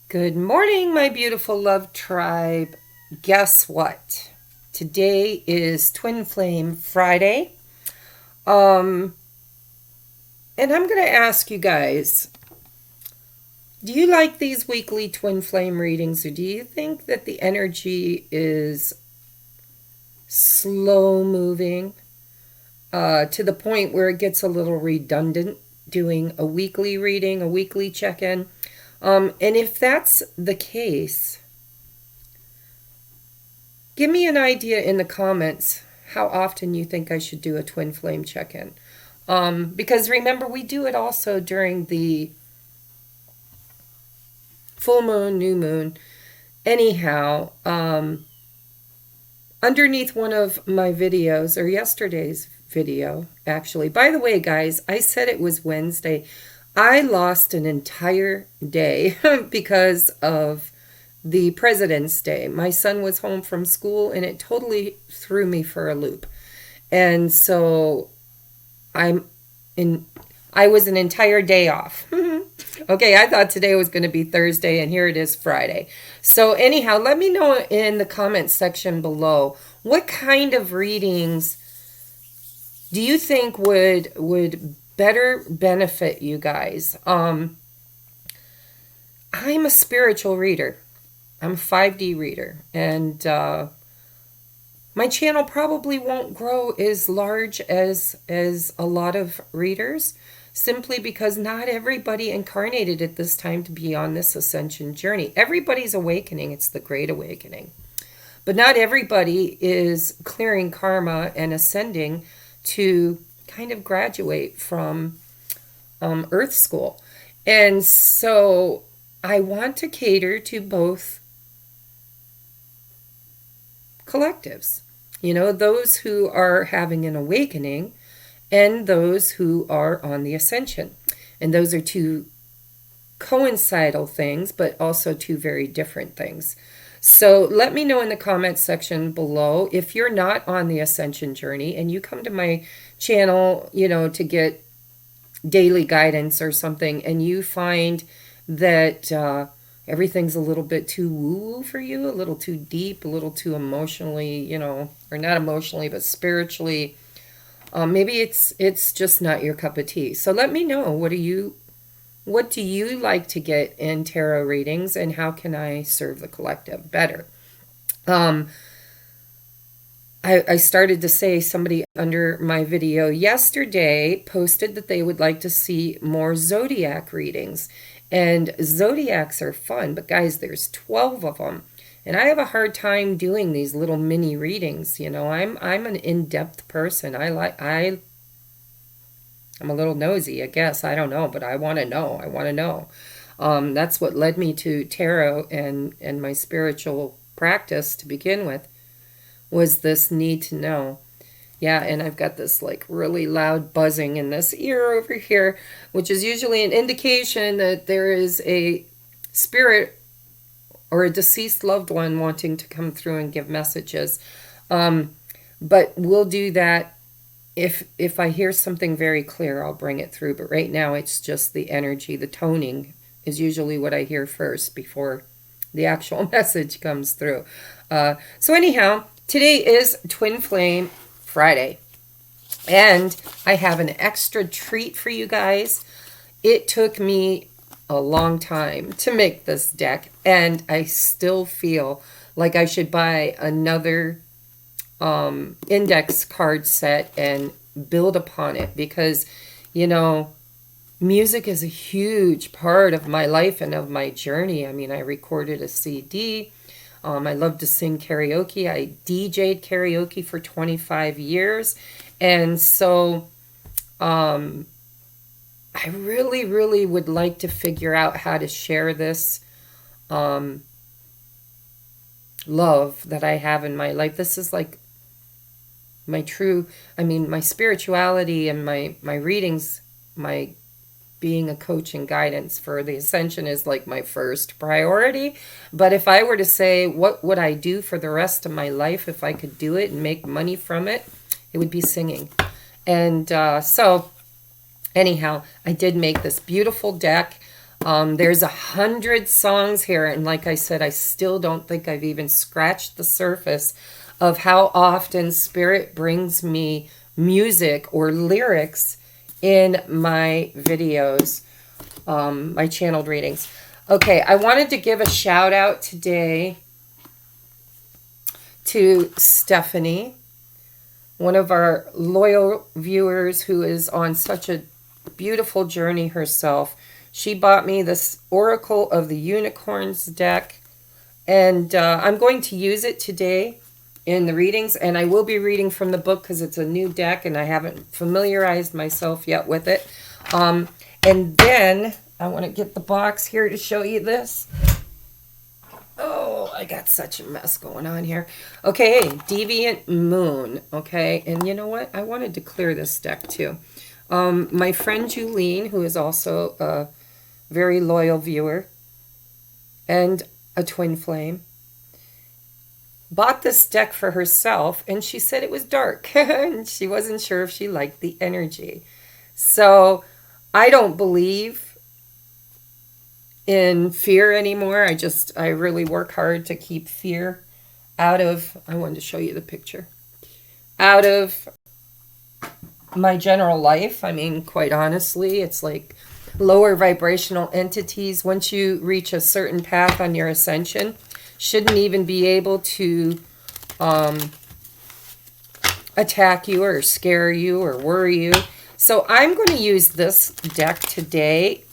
Good morning, my beautiful love tribe. Guess what? Today is Twin Flame Friday. Um, and I'm going to ask you guys, do you like these weekly Twin Flame readings, or do you think that the energy is slow moving to the point where it gets a little redundant doing a weekly reading, a weekly check-in? And if that's the case, give me an idea in the comments how often you think I should do a twin flame check-in. Because remember, we do it also during the full moon, new moon. Anyhow, underneath one of my videos, or yesterday's video, actually. By the way, guys, I said it was Wednesday. I lost an entire day because of the President's Day. My son was home from school and it totally threw me for a loop. And so I was an entire day off. Okay, I thought today was going to be Thursday and here it is Friday. So anyhow, let me know in the comments section below what kind of readings do you think would better benefit you guys. I'm a spiritual reader. I'm a 5D reader, and my channel probably won't grow as large as a lot of readers, simply because not everybody incarnated at this time to be on this ascension journey. Everybody's awakening. It's the Great Awakening. But not everybody is clearing karma and ascending to kind of graduate from Earth School. And so I want to cater to both collectives, those who are having an awakening and those who are on the ascension. And those are two coincidental things, but also two very different things. So let me know in the comments section below if you're not on the ascension journey and you come to my channel, to get daily guidance or something, and you find that everything's a little bit too woo-woo for you, a little too deep, a little too emotionally, or not emotionally, but spiritually. Maybe it's just not your cup of tea. So let me know, what do you like to get in tarot readings, and how can I serve the collective better? I started to say, somebody under my video yesterday posted that they would like to see more zodiac readings. And zodiacs are fun, but guys, there's 12 of them. And I have a hard time doing these little mini readings. I'm an in-depth person. I'm a little nosy, I guess. I don't know, but I want to know. I want to know. That's what led me to tarot and my spiritual practice to begin with, was this need to know. Yeah, and I've got this like really loud buzzing in this ear over here, which is usually an indication that there is a spirit or a deceased loved one wanting to come through and give messages. But we'll do that. If I hear something very clear, I'll bring it through. But right now, it's just the energy. The toning is usually what I hear first before the actual message comes through. So anyhow, today is Twin Flame Friday. And I have an extra treat for you guys. It took me a long time to make this deck, and I still feel like I should buy another index card set and build upon it, because music is a huge part of my life and of my journey. I mean, I recorded a CD. I love to sing karaoke. I DJ'd karaoke for 25 years. And so I really, really would like to figure out how to share this love that I have in my life. This is like my my spirituality and my readings, my being a coach and guidance for the ascension is like my first priority. But if I were to say, what would I do for the rest of my life if I could do it and make money from it, it would be singing. And so anyhow, I did make this beautiful deck. There's 100 songs here, and like I said, I still don't think I've even scratched the surface of how often Spirit brings me music or lyrics in my videos, my channeled readings. Okay, I wanted to give a shout out today to Stephanie, one of our loyal viewers who is on such a beautiful journey herself. She bought me this Oracle of the Unicorns deck, and I'm going to use it today in the readings, and I will be reading from the book because it's a new deck and I haven't familiarized myself yet with it. And then I want to get the box here to show you this. Oh, I got such a mess going on here. Okay, Deviant Moon. Okay, and you know what? I wanted to clear this deck too. My friend Julene, who is also a very loyal viewer and a twin flame, bought this deck for herself, and she said it was dark and she wasn't sure if she liked the energy. So I don't believe in fear anymore. I really work hard to keep fear out of, I wanted to show you the picture, out of my general life. I mean, quite honestly, it's like lower vibrational entities, once you reach a certain path on your ascension, shouldn't even be able to attack you or scare you or worry you. So I'm going to use this deck today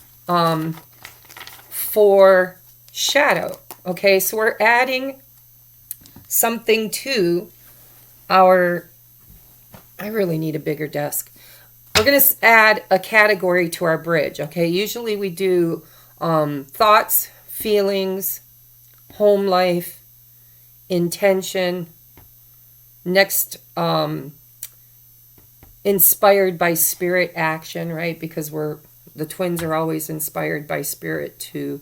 for shadow. Okay, so we're adding something to our, I really need a bigger desk. We're going to add a category to our bridge. Okay, usually we do thoughts, feelings, home life, intention, next inspired by spirit action, right? Because the twins are always inspired by spirit to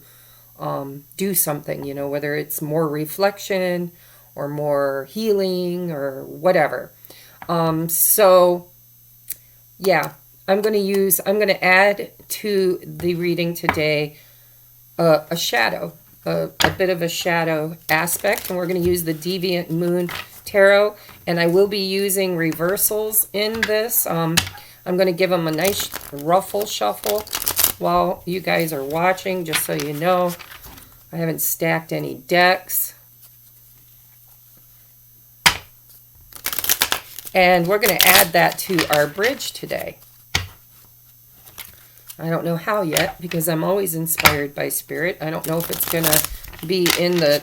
do something, you know, whether it's more reflection or more healing or whatever. So yeah, I'm going to add to the reading today a shadow. A bit of a shadow aspect, and we're going to use the Deviant Moon Tarot, and I will be using reversals in this. I'm going to give them a nice ruffle shuffle while you guys are watching, just so you know. I haven't stacked any decks. And we're going to add that to our bridge today. I don't know how yet, because I'm always inspired by spirit. I don't know if it's going to be in the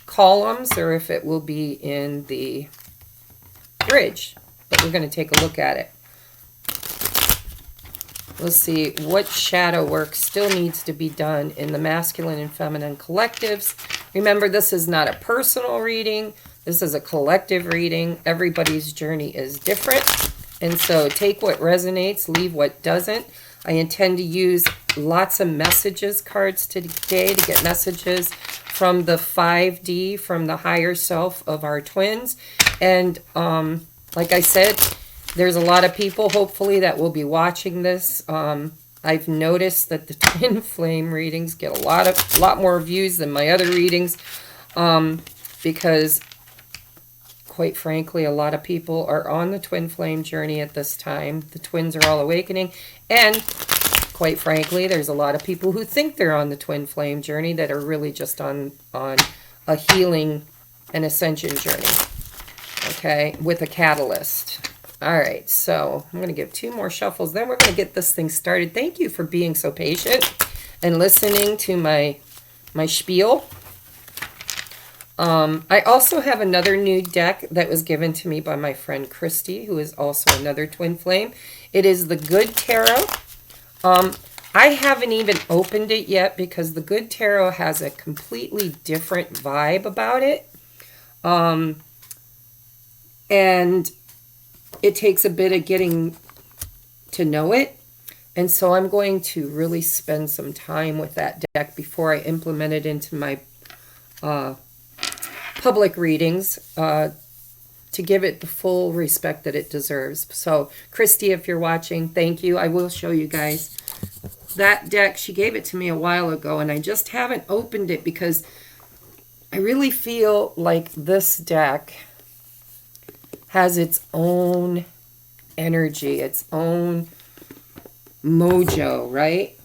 columns or if it will be in the bridge, but we're going to take a look at it. Let's see what shadow work still needs to be done in the masculine and feminine collectives. Remember, this is not a personal reading. This is a collective reading. Everybody's journey is different. And so take what resonates, leave what doesn't. I intend to use lots of messages cards today to get messages from the 5D, from the higher self of our twins. And like I said, there's a lot of people, hopefully, that will be watching this. I've noticed that the twin flame readings get a lot more views than my other readings, because quite frankly, a lot of people are on the twin flame journey at this time. The twins are all awakening. And quite frankly, there's a lot of people who think they're on the twin flame journey that are really just on a healing and ascension journey. Okay, with a catalyst. All right, so I'm going to give 2 more shuffles. Then we're going to get this thing started. Thank you for being so patient and listening to my spiel. I also have another new deck that was given to me by my friend Christy, who is also another twin flame. It is the Good Tarot. I haven't even opened it yet because the Good Tarot has a completely different vibe about it. And it takes a bit of getting to know it. And so I'm going to really spend some time with that deck before I implement it into my public readings to give it the full respect that it deserves. So, Christy, if you're watching, thank you. I will show you guys that deck, she gave it to me a while ago, and I just haven't opened it because I really feel like this deck has its own energy, its own mojo, right?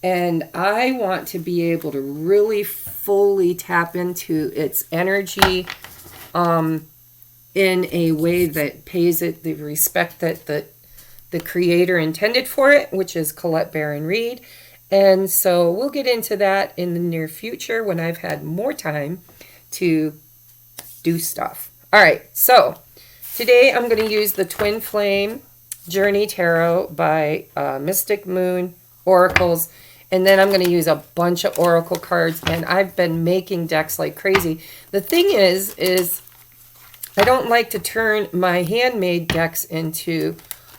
And I want to be able to really fully tap into its energy in a way that pays it the respect that the creator intended for it, which is Colette Baron Reed. And so we'll get into that in the near future when I've had more time to do stuff. All right, so today I'm going to use the Twin Flame Journey Tarot by Mystic Moon Oracles. And then I'm going to use a bunch of oracle cards. And I've been making decks like crazy. The thing is I don't like to turn my handmade decks into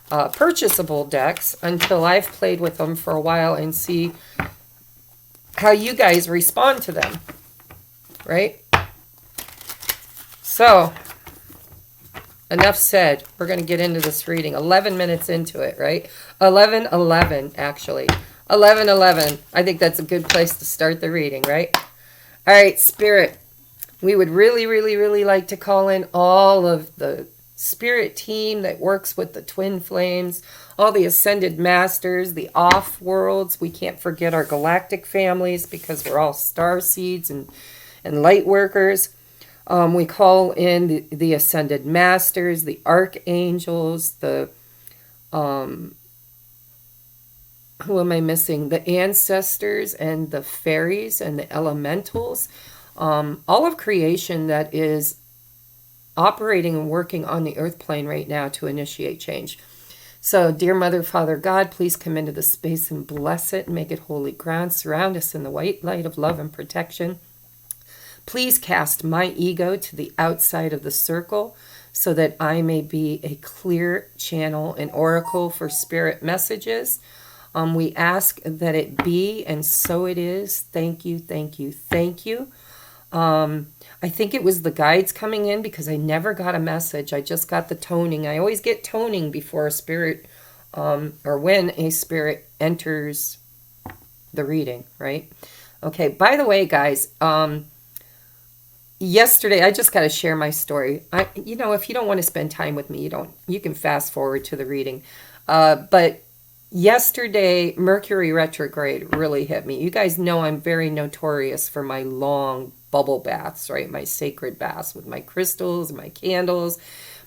purchasable decks until I've played with them for a while and see how you guys respond to them, right? So, enough said. We're going to get into this reading. 11 minutes into it, right? 11:11, actually. 11:11. I think that's a good place to start the reading, right? All right, Spirit. We would really, really, really like to call in all of the Spirit team that works with the Twin Flames, all the Ascended Masters, the Off-Worlds. We can't forget our galactic families because we're all star seeds and light workers. We call in the Ascended Masters, the Archangels, the... who am I missing? The ancestors and the fairies and the elementals. All of creation that is operating and working on the earth plane right now to initiate change. So, dear Mother, Father, God, please come into the space and bless it and make it holy ground. Surround us in the white light of love and protection. Please cast my ego to the outside of the circle so that I may be a clear channel and oracle for spirit messages. We ask that it be, and so it is. Thank you, thank you, thank you. I think it was the guides coming in because I never got a message. I just got the toning. I always get toning before a spirit, or when a spirit enters the reading, right? Okay, by the way, guys, yesterday, I just got to share my story. If you don't want to spend time with me, you can fast forward to the reading. But yesterday, Mercury retrograde really hit me. You guys know I'm very notorious for my long bubble baths, right? My sacred baths with my crystals, my candles,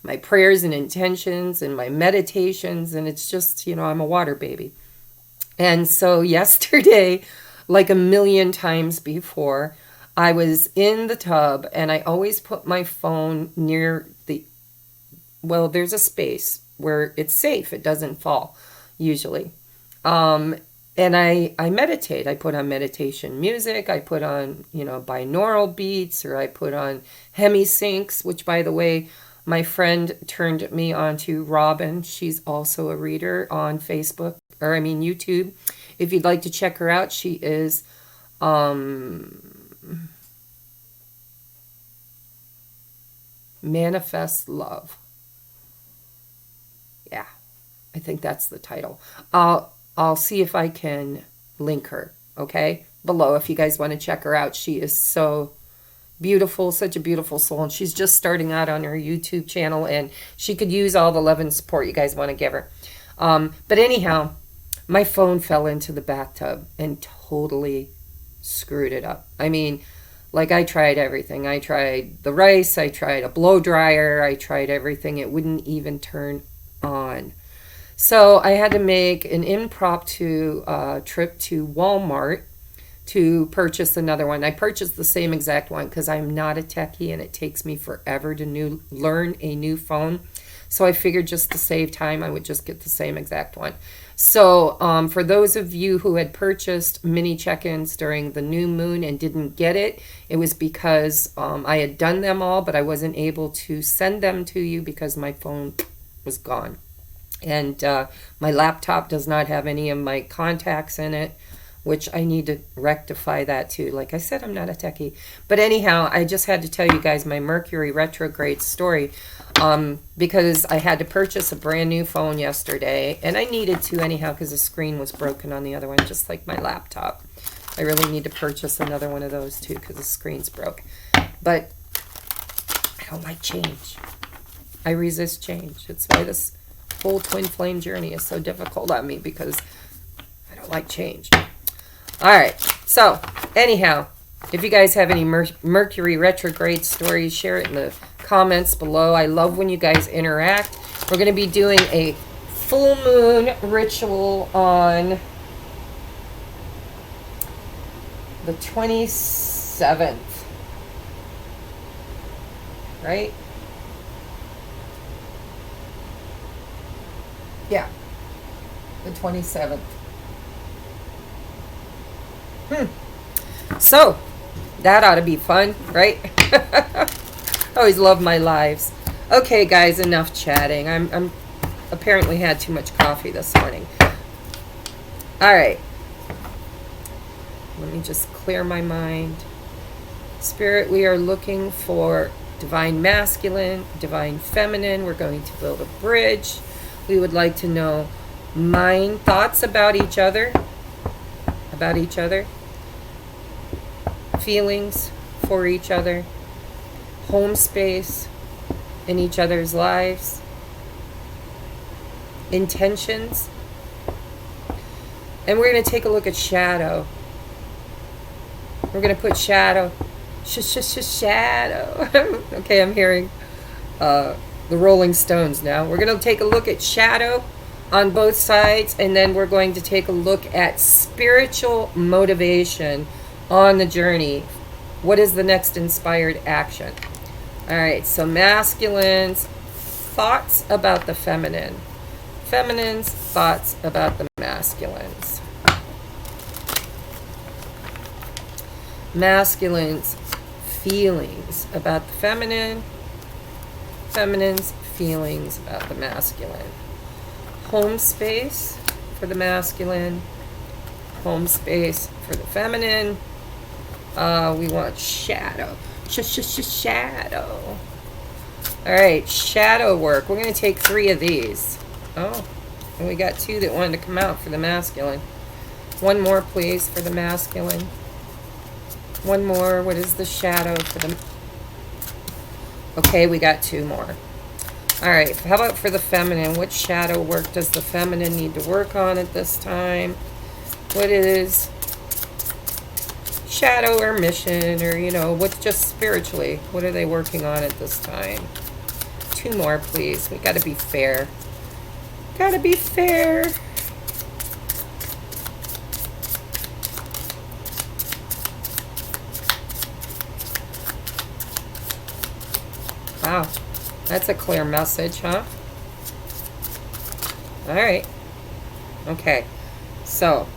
my prayers and intentions, and my meditations. And it's just, I'm a water baby. And so yesterday, like a million times before, I was in the tub, and I always put my phone near there's a space where it's safe. It doesn't fall, usually. And I meditate. I put on meditation music. I put on, binaural beats, or I put on hemisyncs, which, by the way, my friend turned me on to Robin. She's also a reader on YouTube. If you'd like to check her out, she is... Manifest Love. Yeah, I think that's the title. I'll see if I can link her, okay, below if you guys want to check her out. She is so beautiful, such a beautiful soul, and she's just starting out on her YouTube channel, and she could use all the love and support you guys want to give her. But anyhow, my phone fell into the bathtub and totally screwed it up. I mean, like, I tried everything. I tried the rice. I tried a blow dryer. I tried everything. It wouldn't even turn on. So I had to make an impromptu trip to Walmart to purchase another one. I purchased the same exact one because I'm not a techie and it takes me forever to learn a new phone. So I figured just to save time, I would just get the same exact one. So for those of you who had purchased mini check-ins during the new moon and didn't get it, it was because I had done them all, but I wasn't able to send them to you because my phone was gone. And my laptop does not have any of my contacts in it. which I need to rectify that too. Like I said, I'm not a techie. But anyhow, I just had to tell you guys my Mercury retrograde story, because I had to purchase a brand new phone yesterday, and I needed to anyhow because the screen was broken on the other one, just like my laptop. I really need to purchase another one of those too because the screen's broke. But I don't like change. I resist change. It's why this whole twin flame journey is so difficult on me, because I don't like change. All right. So anyhow, if you guys have any Mercury retrograde stories, share it in the comments below. I love when you guys interact. We're going to be doing a full moon ritual on the 27th. Right? Yeah. The 27th. So, that ought to be fun, right? I always love my lives. Okay, guys, enough chatting. I'm apparently had too much coffee this morning. All right. Let me just clear my mind. Spirit, we are looking for divine masculine, divine feminine. We're going to build a bridge. We would like to know mind thoughts about each other, feelings for each other, home space in each other's lives, intentions. And we're going to take a look at shadow. We're going to put shadow. Shadow. Okay, I'm hearing the Rolling Stones now. We're going to take a look at shadow on both sides, and then we're going to take a look at spiritual motivation on the journey. What is the next inspired action? All right, so masculines, thoughts about the feminine. Feminines, thoughts about the masculines. Masculines, feelings about the feminine. Feminines, feelings about the masculine. Home space for the masculine. Home space for the feminine. We want shadow. Shadow. All right, shadow work. We're going to take 3 of these. Oh, and we got 2 that wanted to come out for the masculine. 1 more, please, for the masculine. 1 more. What is the shadow for the... Okay, we got 2 more. All right, how about for the feminine? What shadow work does the feminine need to work on at this time? What is shadow or mission, or, you know, what's just spiritually? What are they working on at this time? 2 more, please. We got to be fair. Got to be fair. Wow, that's a clear message, huh? All right. Okay, so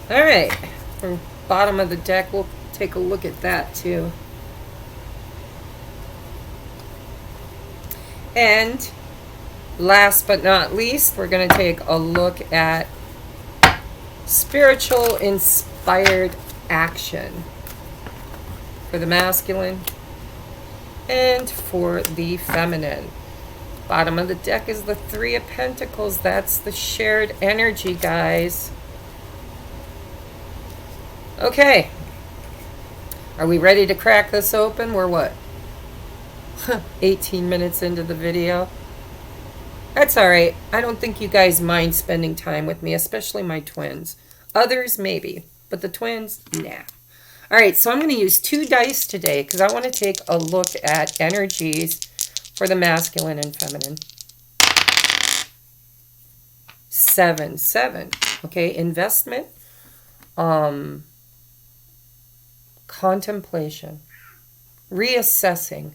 all right, from bottom of the deck, we'll take a look at that too. And last but not least, we're going to take a look at spiritual inspired action for the masculine and for the feminine. Bottom of the deck is the 3 of Pentacles. That's the shared energy, guys. Okay. Are we ready to crack this open? We're what? 18 minutes into the video. That's all right. I don't think you guys mind spending time with me, especially my twins. Others, maybe. But the twins, nah. All right, so I'm going to use 2 dice today because I want to take a look at energies for the masculine and feminine. 7, 7. Okay, investment. Contemplation. Reassessing.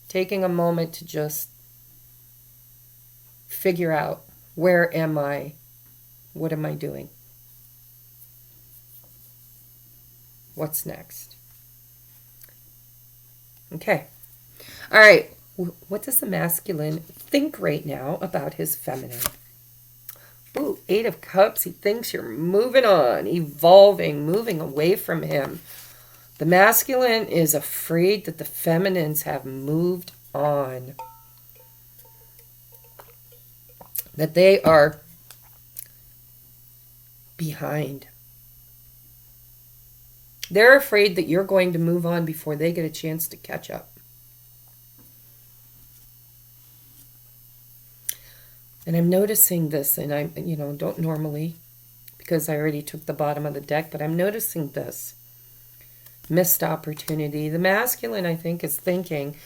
Taking a moment to just figure out, where am I? What am I doing? What's next? Okay. All right. What does the masculine think right now about his feminine? Ooh, Eight of Cups. He thinks you're moving on, evolving, moving away from him. The masculine is afraid that the feminines have moved on, that they are behind. They're afraid that you're going to move on before they get a chance to catch up. And I'm noticing this, and I, don't normally, because I already took the bottom of the deck, but I'm noticing this. Missed opportunity. The masculine, I think, is thinking,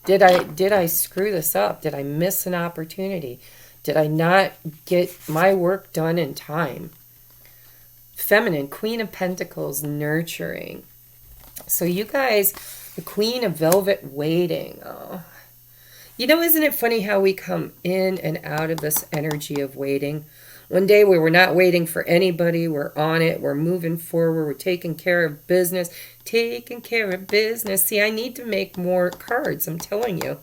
did I screw this up? Did I miss an opportunity? Did I not get my work done in time? Feminine, Queen of Pentacles, nurturing. So you guys, the Queen of Velvet, waiting. Oh. Isn't it funny how we come in and out of this energy of waiting? One day we were not waiting for anybody. We're on it. We're moving forward. We're taking care of business. Taking care of business. See, I need to make more cards. I'm telling you.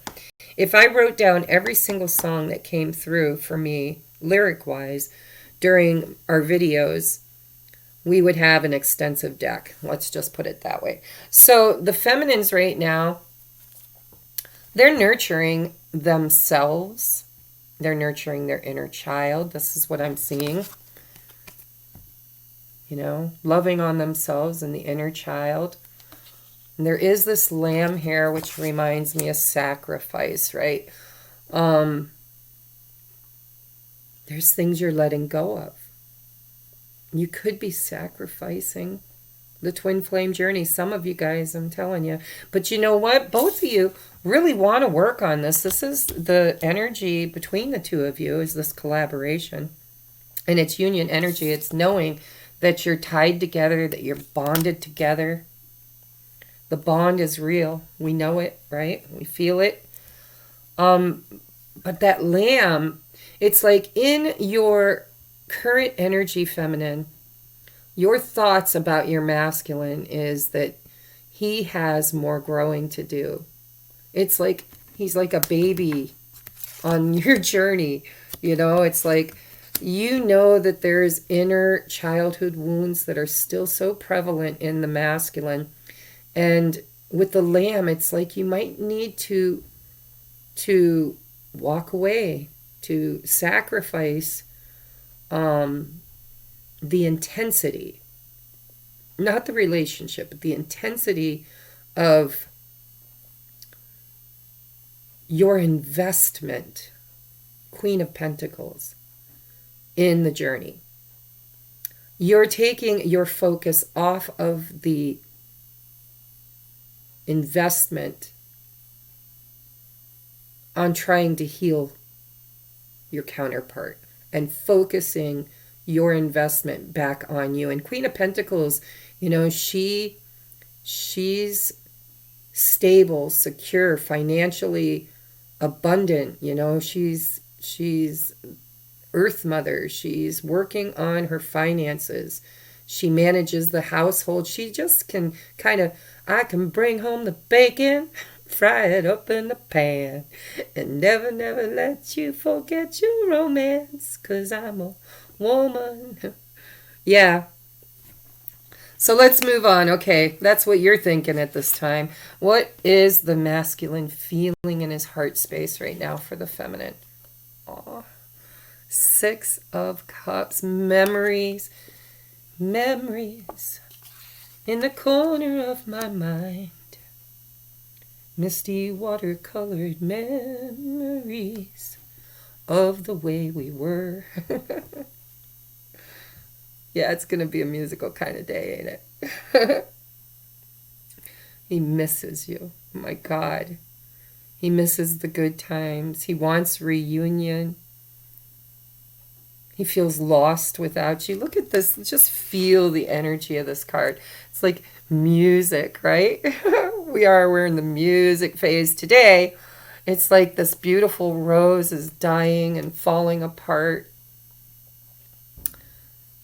If I wrote down every single song that came through for me, lyric-wise, during our videos, we would have an extensive deck. Let's just put it that way. So the feminines right now, they're nurturing themselves. They're nurturing their inner child. This is what I'm seeing. Loving on themselves and the inner child. And there is this lamb here, which reminds me of sacrifice, right? There's things you're letting go of. You could be sacrificing the twin flame journey. Some of you guys, I'm telling you. But you know what? Both of you really want to work on this. This is the energy between the two of you, is this collaboration. And it's union energy. It's knowing that you're tied together, that you're bonded together. The bond is real. We know it, right? We feel it. But that lamb, it's like in your current energy, feminine, your thoughts about your masculine is that he has more growing to do. It's like he's like a baby on your journey. It's like, that there's inner childhood wounds that are still so prevalent in the masculine. And with the lamb, it's like you might need to walk away, to sacrifice the intensity, not the relationship, but the intensity of your investment, Queen of Pentacles, in the journey. You're taking your focus off of the investment on trying to heal your counterpart and focusing your investment back on you. And Queen of Pentacles, she's stable, secure, financially abundant. She's Earth Mother. She's working on her finances. She manages the household. She just can I can bring home the bacon, fry it up in the pan, and never, never let you forget your romance, 'cause I'm a woman. Yeah. So let's move on. Okay, that's what you're thinking at this time. What is the masculine feeling in his heart space right now for the feminine? Aw. Six of Cups. Memories. Memories in the corner of my mind. Misty watercolored memories of the way we were. Yeah, it's going to be a musical kind of day, ain't it? He misses you. My God. He misses the good times. He wants reunion. He feels lost without you. Look at this. Just feel the energy of this card. It's like music, right? We're in the music phase today. It's like this beautiful rose is dying and falling apart.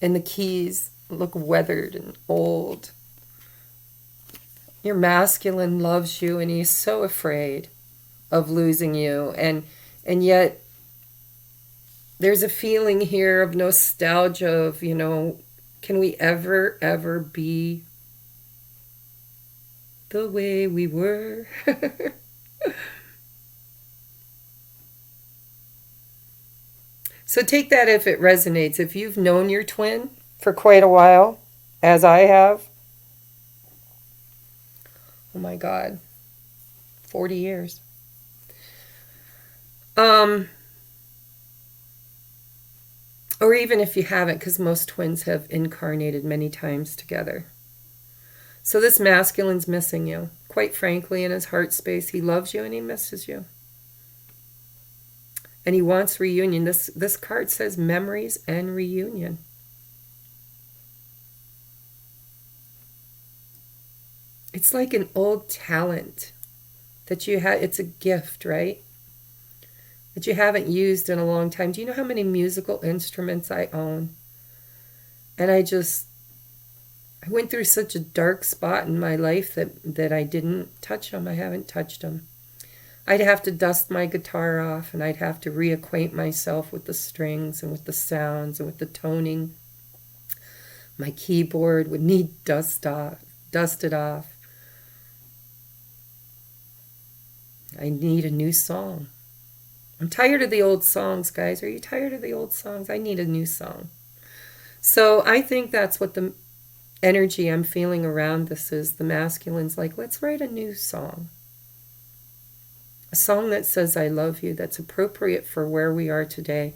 And the keys look weathered and old. Your masculine loves you and he's so afraid. of losing you. And yet there's a feeling here of nostalgia of, can we ever be the way we were? So take that if it resonates. If you've known your twin for quite a while, as I have, oh my God, 40 years. Or even if you haven't, because most twins have incarnated many times together. So this masculine's missing you. Quite frankly, in his heart space, he loves you and he misses you. And he wants reunion. This card says memories and reunion. It's like an old talent that you had. It's a gift, right? That you haven't used in a long time. Do you know how many musical instruments I own? And I went through such a dark spot in my life that I didn't touch them. I haven't touched them. I'd have to dust my guitar off, and I'd have to reacquaint myself with the strings and with the sounds and with the toning. My keyboard would need dusted off. I need a new song. I'm tired of the old songs, guys. Are you tired of the old songs? I need a new song. So I think that's what the energy I'm feeling around this is. The masculine's like, let's write a new song. A song that says I love you, that's appropriate for where we are today.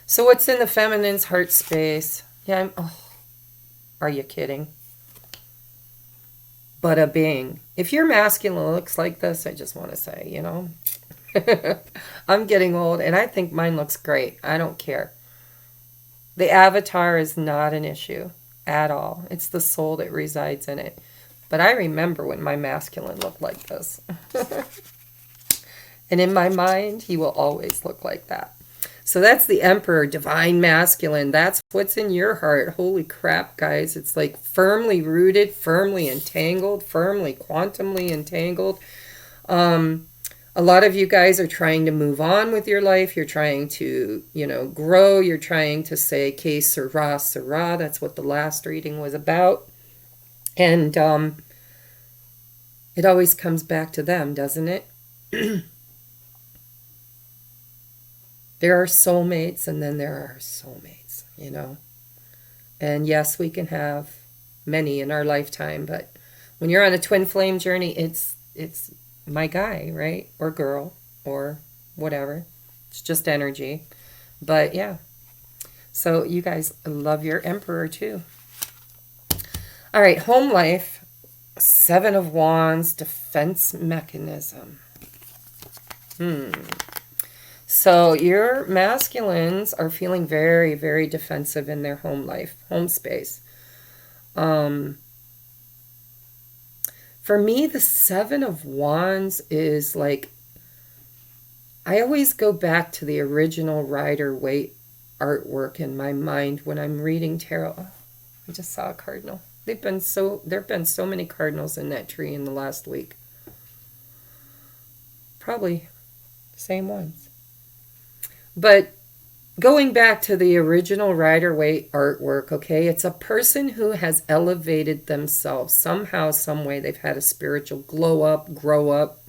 So what's in the feminine's heart space? Yeah, are you kidding? Bada bing. If your masculine looks like this, I just want to say, I'm getting old, and I think mine looks great. I don't care. The avatar is not an issue at all. It's the soul that resides in it. But I remember when my masculine looked like this. And in my mind, he will always look like that. So that's the Emperor, divine masculine. That's what's in your heart. Holy crap, guys. It's like firmly rooted, firmly entangled, firmly quantumly entangled. A lot of you guys are trying to move on with your life. You're trying to, grow. You're trying to say, que sera, sera. That's what the last reading was about. And it always comes back to them, doesn't it? There are soulmates, and then there are soulmates, And yes, we can have many in our lifetime, but when you're on a twin flame journey, it's my guy, right? Or girl, or whatever. It's just energy. But yeah. So you guys love your Emperor too. All right, home life. 7 of Wands, defense mechanism. So your masculines are feeling very, very defensive in their home life, home space. For me, the 7 of Wands is like, I always go back to the original Rider-Waite artwork in my mind when I'm reading tarot. Oh, I just saw a cardinal. There have been so many cardinals in that tree in the last week. Probably the same ones. But going back to the original Rider-Waite artwork, okay, it's a person who has elevated themselves. Somehow, some way, they've had a spiritual glow up, grow up.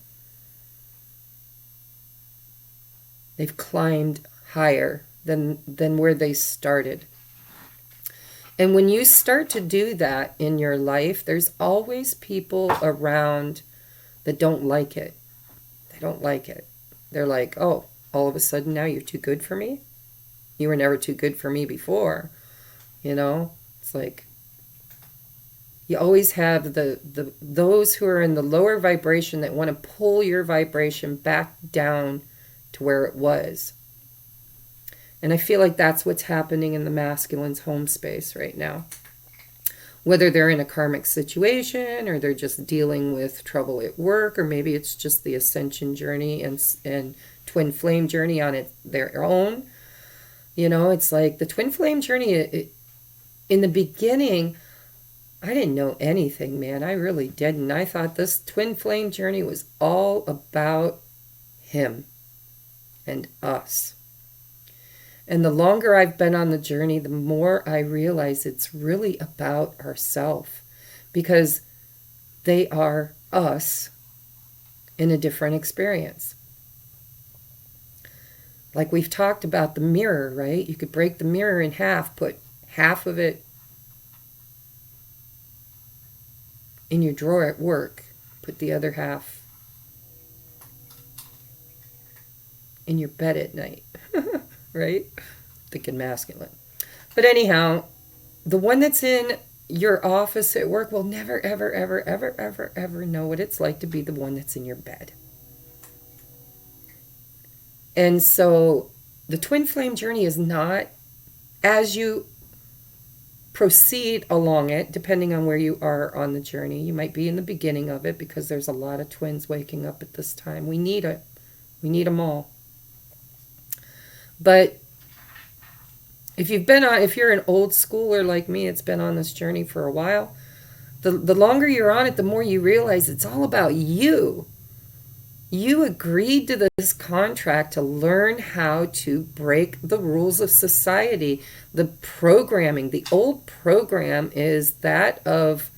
They've climbed higher than where they started. And when you start to do that in your life, there's always people around that don't like it. They don't like it. They're like, oh, all of a sudden now you're too good for me? You were never too good for me before. It's like you always have those who are in the lower vibration that want to pull your vibration back down to where it was. And I feel like that's what's happening in the masculine's home space right now. Whether they're in a karmic situation, or they're just dealing with trouble at work, or maybe it's just the ascension journey and twin flame journey on their own. It's like the twin flame journey, in the beginning, I didn't know anything, man. I really didn't. I thought this twin flame journey was all about him and us. And the longer I've been on the journey, the more I realize it's really about ourselves, because they are us in a different experience. Like we've talked about the mirror, right? You could break the mirror in half, put half of it in your drawer at work, put the other half in your bed at night, right? Thinking masculine. But anyhow, the one that's in your office at work will never, ever, ever, ever, ever, ever know what it's like to be the one that's in your bed. And so the twin flame journey is not, as you proceed along it, depending on where you are on the journey. You might be in the beginning of it because there's a lot of twins waking up at this time. We need it. We need them all. But if you're an old schooler like me, it's been on this journey for a while, the longer you're on it, the more you realize it's all about you. You agreed to this contract to learn how to break the rules of society, the programming. The old program is that of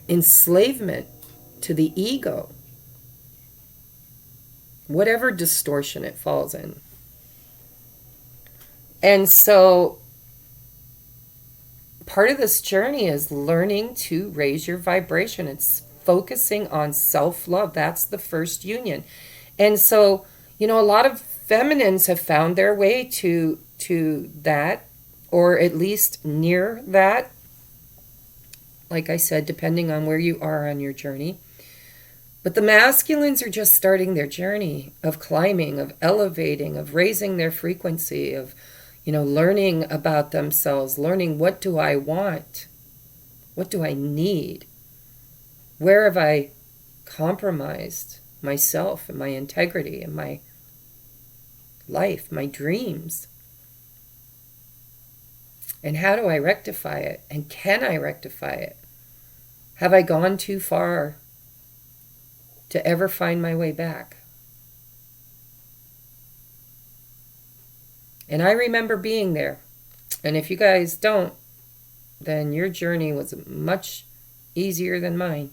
enslavement to the ego, whatever distortion it falls in. And so part of this journey is learning to raise your vibration. It's focusing on self-love. That's the first union. And so, a lot of feminines have found their way to that, or at least near that. Like I said, depending on where you are on your journey. But the masculines are just starting their journey of climbing, of elevating, of raising their frequency, of, learning about themselves, learning, what do I want? What do I need? Where have I compromised myself and my integrity and my life, my dreams? And how do I rectify it? And can I rectify it? Have I gone too far to ever find my way back? And I remember being there. And if you guys don't, then your journey was much easier than mine.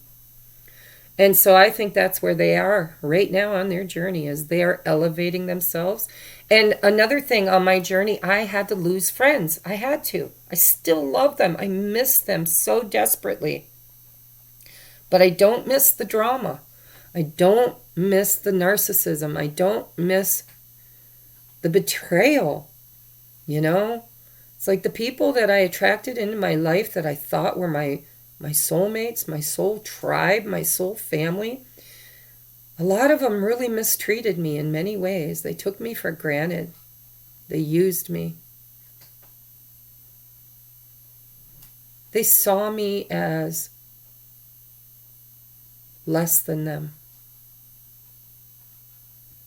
And so I think that's where they are right now on their journey, is they are elevating themselves. And another thing on my journey, I had to lose friends. I had to. I still love them. I miss them so desperately. But I don't miss the drama. I don't miss the narcissism. I don't miss the betrayal. It's like the people that I attracted into my life that I thought were my soulmates, my soul tribe, my soul family. A lot of them really mistreated me in many ways. They took me for granted. They used me. They saw me as less than them.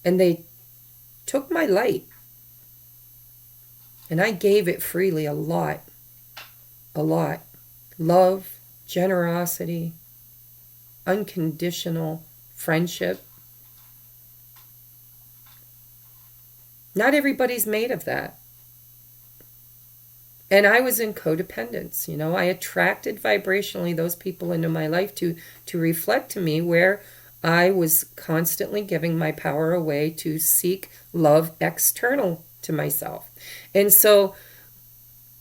And they took my light. And I gave it freely a lot. A lot. Love, generosity, unconditional friendship. Not everybody's made of that. And I was in codependence. I attracted vibrationally those people into my life to reflect to me where I was constantly giving my power away to seek love external to myself. And so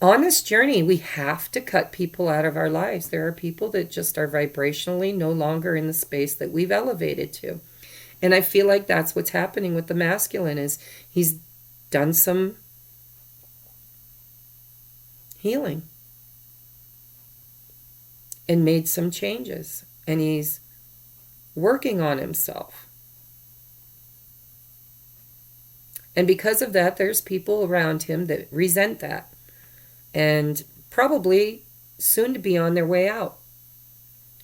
on this journey, we have to cut people out of our lives. There are people that just are vibrationally no longer in the space that we've elevated to. And I feel like that's what's happening with the masculine, is he's done some healing and made some changes. And he's working on himself. And because of that, there's people around him that resent that. And probably soon to be on their way out.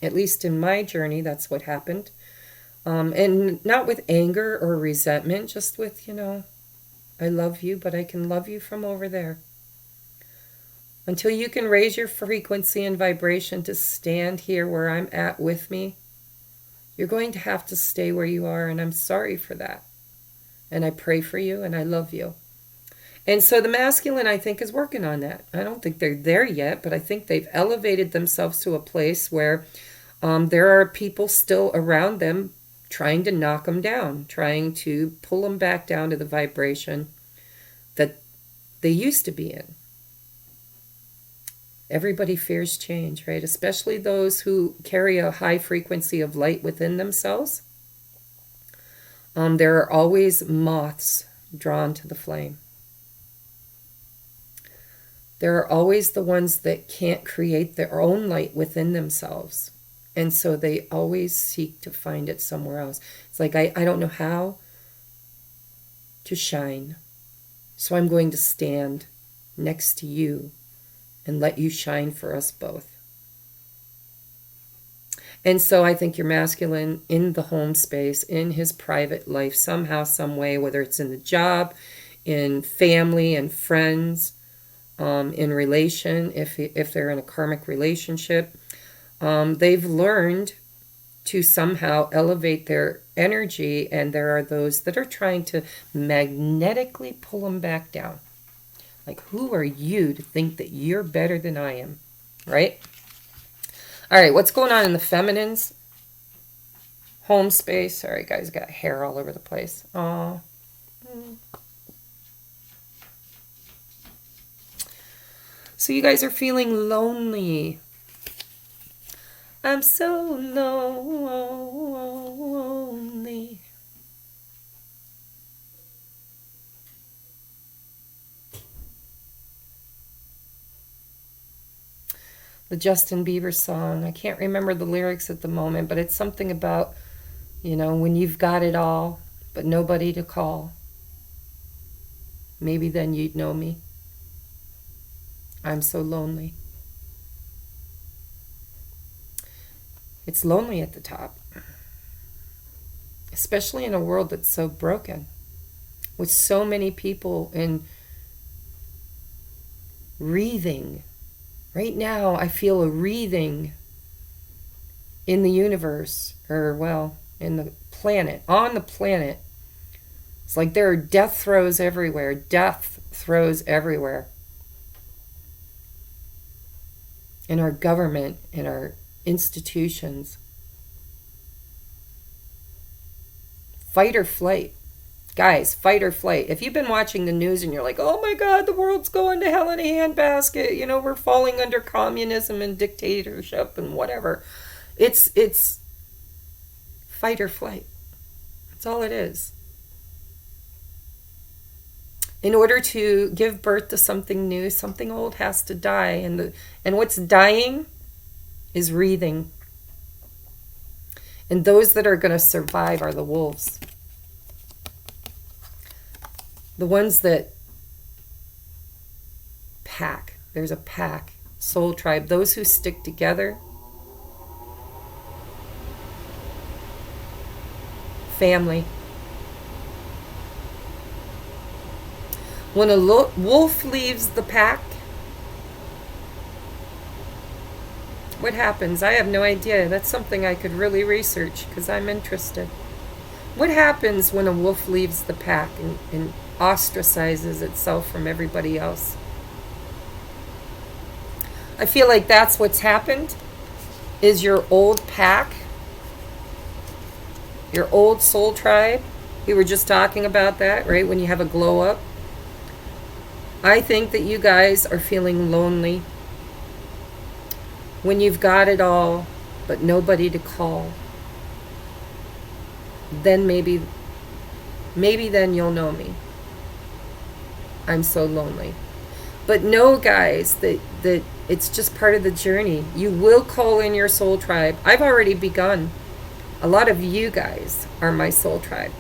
At least in my journey, that's what happened. And not with anger or resentment, just with, I love you, but I can love you from over there. Until you can raise your frequency and vibration to stand here where I'm at with me, you're going to have to stay where you are, and I'm sorry for that. And I pray for you, and I love you. And so the masculine, I think, is working on that. I don't think they're there yet, but I think they've elevated themselves to a place where there are people still around them trying to knock them down, trying to pull them back down to the vibration that they used to be in. Everybody fears change, right? Especially those who carry a high frequency of light within themselves. There are always moths drawn to the flame. There are always the ones that can't create their own light within themselves. And so they always seek to find it somewhere else. It's like, I don't know how to shine. So I'm going to stand next to you and let you shine for us both. And so I think your masculine in the home space, in his private life, somehow, some way, whether it's in the job, in family and friends, in relation, if they're in a karmic relationship, they've learned to somehow elevate their energy, and there are those that are trying to magnetically pull them back down. Like, who are you to think that you're better than I am, right? All right, what's going on in the feminine's home space? Sorry, guys, got hair all over the place. Aw. So you guys are feeling lonely. I'm so lonely. The Justin Bieber song. I can't remember the lyrics at the moment, but it's something about, when you've got it all, but nobody to call. Maybe then you'd know me. I'm so lonely. It's lonely at the top. Especially in a world that's so broken. With so many people in wreathing. Right now, I feel a wreathing in the universe, in the planet, on the planet. It's like there are death throes everywhere, in our government, in our institutions. Fight or flight. Guys, fight or flight. If you've been watching the news and you're like, oh my God, the world's going to hell in a handbasket, we're falling under communism and dictatorship and whatever. It's fight or flight. That's all it is. In order to give birth to something new, something old has to die. And what's dying is wreathing. And those that are going to survive are the wolves. The ones that pack. There's a pack, soul tribe. Those who stick together. Family. When a wolf leaves the pack, what happens? I have no idea. That's something I could really research because I'm interested. What happens when a wolf leaves the pack and ostracizes itself from everybody else? I feel like that's what's happened, is your old pack, your old soul tribe. We were just talking about that, right? When you have a glow up. I think that you guys are feeling lonely when you've got it all, but nobody to call. Then maybe then you'll know me. I'm so lonely. But know, guys, that it's just part of the journey. You will call in your soul tribe. I've already begun. A lot of you guys are my soul tribe.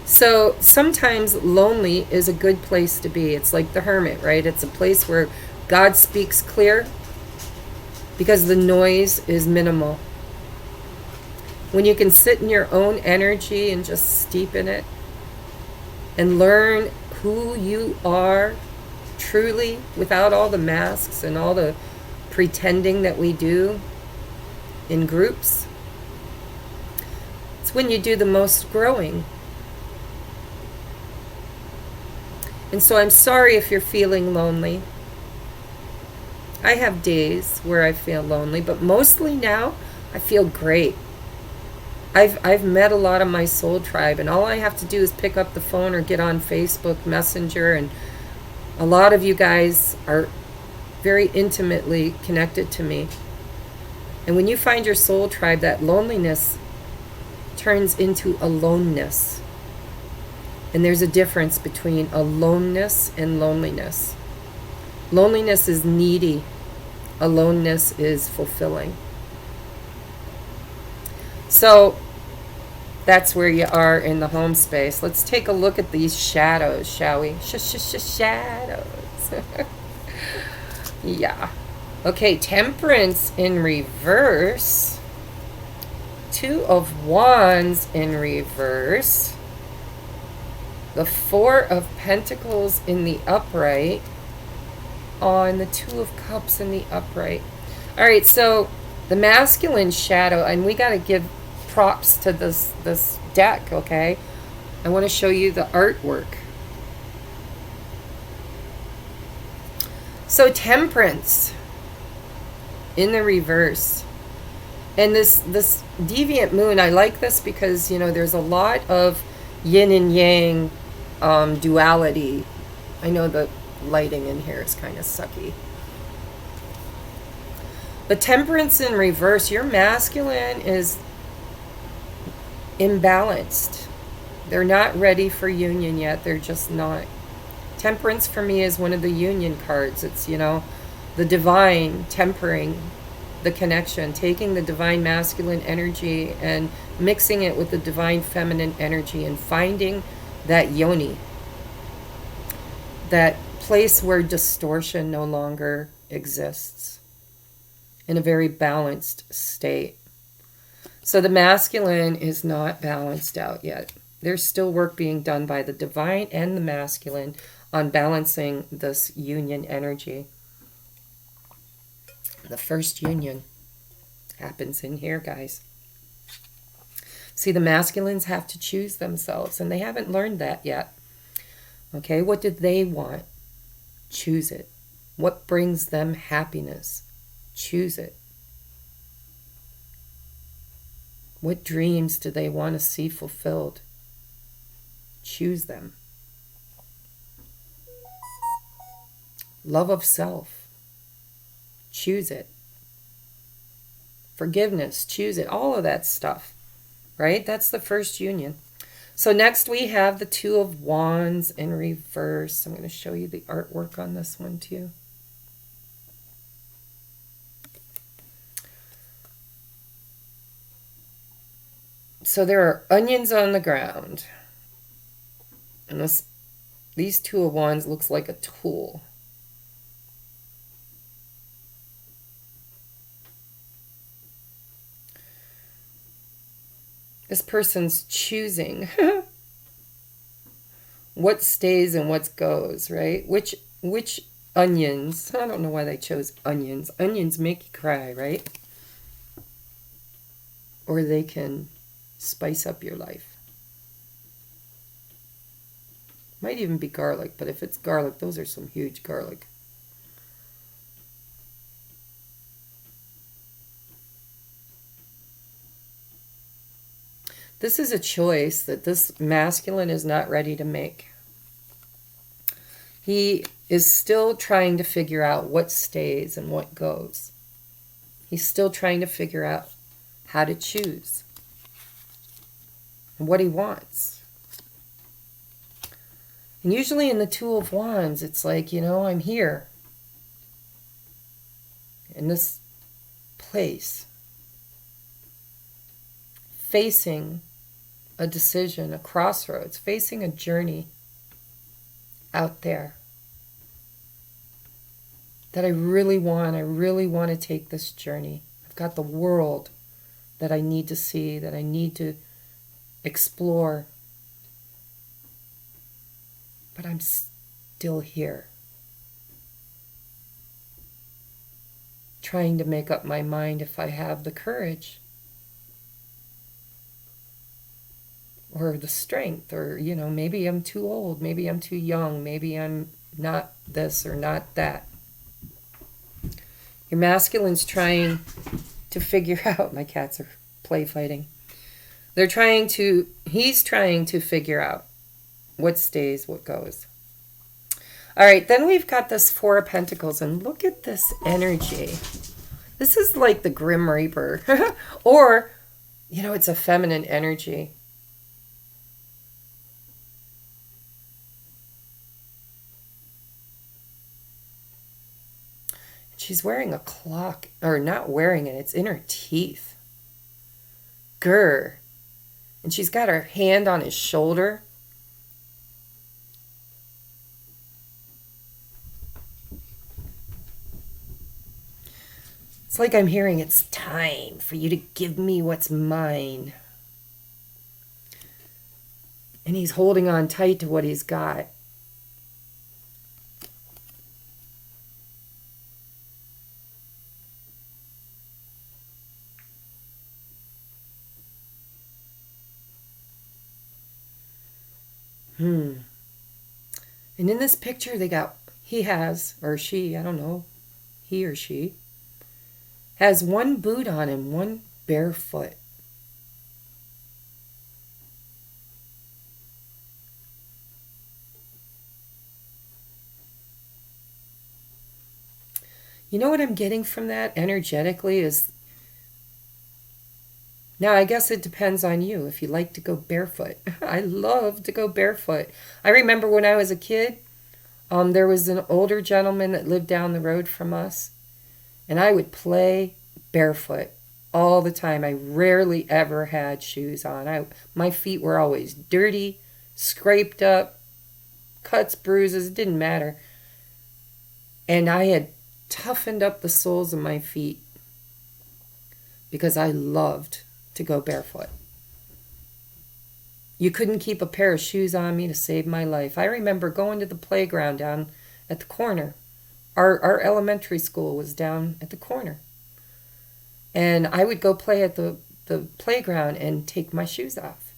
So sometimes lonely is a good place to be. It's like the hermit, right? It's a place where God speaks clear because the noise is minimal. When you can sit in your own energy and just steep in it and learn who you are truly, without all the masks and all the pretending that we do in groups, it's when you do the most growing. And so I'm sorry if you're feeling lonely. I have days where I feel lonely, but mostly now I feel great. I've met a lot of my soul tribe, and all I have to do is pick up the phone or get on Facebook Messenger, and a lot of you guys are very intimately connected to me. And when you find your soul tribe, that loneliness turns into aloneness. And there's a difference between aloneness and loneliness. Loneliness is needy. Aloneness is fulfilling. So that's where you are in the home space. Let's take a look at these shadows, shall we? Shadows. Yeah. Okay, Temperance in reverse. Two of Wands in reverse. The Four of Pentacles in the upright. Oh, and the Two of Cups in the upright. All right, so the masculine shadow, and we got to give props to this deck, okay? I want to show you the artwork. So Temperance in the reverse. And this deviant moon, I like this because, you know, there's a lot of yin and yang duality. I know the lighting in here is kind of sucky. But Temperance in reverse, your masculine is imbalanced. They're not ready for union yet. They're just not. Temperance for me is one of the union cards. It's, you know, the divine tempering the connection, taking the divine masculine energy and mixing it with the divine feminine energy and finding that yoni, that place where distortion no longer exists, in a very balanced state. So the masculine is not balanced out yet. There's still work being done by the divine and the masculine on balancing this union energy. The first union happens in here, guys. See, the masculines have to choose themselves, and they haven't learned that yet. Okay, what do they want? Choose it. What brings them happiness? Choose it. What dreams do they want to see fulfilled? Choose them. Love of self. Choose it. Forgiveness. Choose it. All of that stuff. Right? That's the first union. So next we have the Two of Wands in reverse. I'm going to show you the artwork on this one too. So there are onions on the ground. And these Two of Wands looks like a tool. This person's choosing what stays and what goes, right? Which onions? I don't know why they chose onions. Onions make you cry, right? Or they can spice up your life. Might even be garlic, but if it's garlic, those are some huge garlic. This is a choice that this masculine is not ready to make. He is still trying to figure out what stays and what goes. He's still trying to figure out how to choose and what he wants. And usually in the Two of Wands, it's like, you know, I'm here in this place, facing a decision, a crossroads, facing a journey out there that I really want. I really want to take this journey. I've got the world that I need to see, that I need to explore. But I'm still here. trying to make up my mind if I have the courage or the strength, or, maybe I'm too old, maybe I'm too young, maybe I'm not this or not that. Your masculine's trying to figure out, my cats are play fighting. He's trying to figure out what stays, what goes. All right, then we've got this Four of Pentacles, and look at this energy. This is like the Grim Reaper, or, it's a feminine energy. She's wearing a clock, or not wearing it, it's in her teeth. Grr. And she's got her hand on his shoulder. It's like I'm hearing, it's time for you to give me what's mine. And he's holding on tight to what he's got. And in this picture, he has, or she, I don't know, he or she, has one boot on and one barefoot. You know what I'm getting from that energetically is, now I guess it depends on you if you like to go barefoot. I love to go barefoot. I remember when I was a kid, there was an older gentleman that lived down the road from us, and I would play barefoot all the time. I rarely ever had shoes on. My feet were always dirty, scraped up, cuts, bruises, it didn't matter. And I had toughened up the soles of my feet because I loved to go barefoot. You couldn't keep a pair of shoes on me to save my life. I remember going to the playground down at the corner. Our elementary school was down at the corner. And I would go play at the playground and take my shoes off.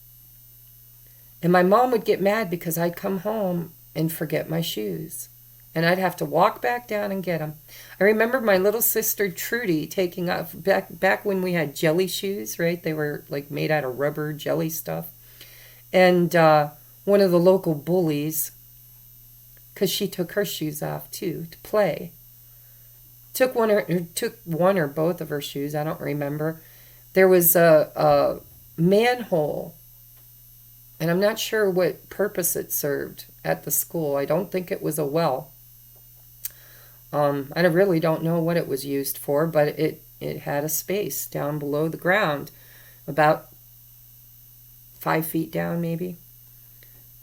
And my mom would get mad because I'd come home and forget my shoes. And I'd have to walk back down and get them. I remember my little sister Trudy taking off, back when we had jelly shoes, right? They were like made out of rubber jelly stuff. And one of the local bullies, because she took her shoes off too to play, took one or both of her shoes, I don't remember. There was a manhole, and I'm not sure what purpose it served at the school. I don't think it was a well. I really don't know what it was used for, but it had a space down below the ground, about 5 feet down maybe.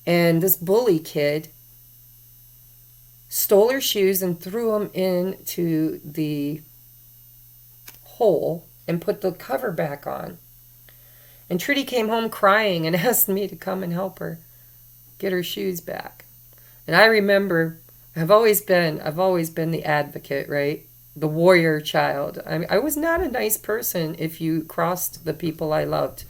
And this bully kid stole her shoes and threw them into the hole and put the cover back on. And Trudy came home crying and asked me to come and help her get her shoes back. And I remember, I've always been the advocate, right? The warrior child. I was not a nice person if you crossed the people I loved.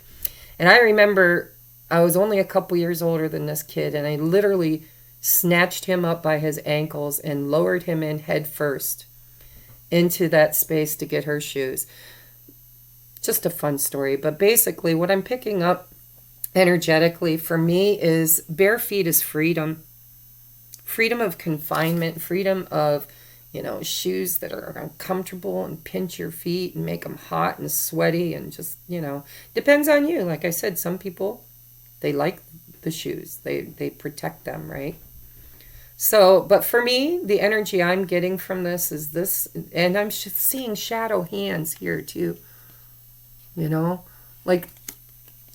And I remember I was only a couple years older than this kid, and I literally snatched him up by his ankles and lowered him in head first into that space to get her shoes. Just a fun story. But basically what I'm picking up energetically for me is bare feet is freedom. Freedom of confinement, freedom of, shoes that are uncomfortable and pinch your feet and make them hot and sweaty and just, depends on you. Like I said, some people, they like the shoes. They protect them, right? So, but for me, the energy I'm getting from this is this, and I'm seeing shadow hands here too. Like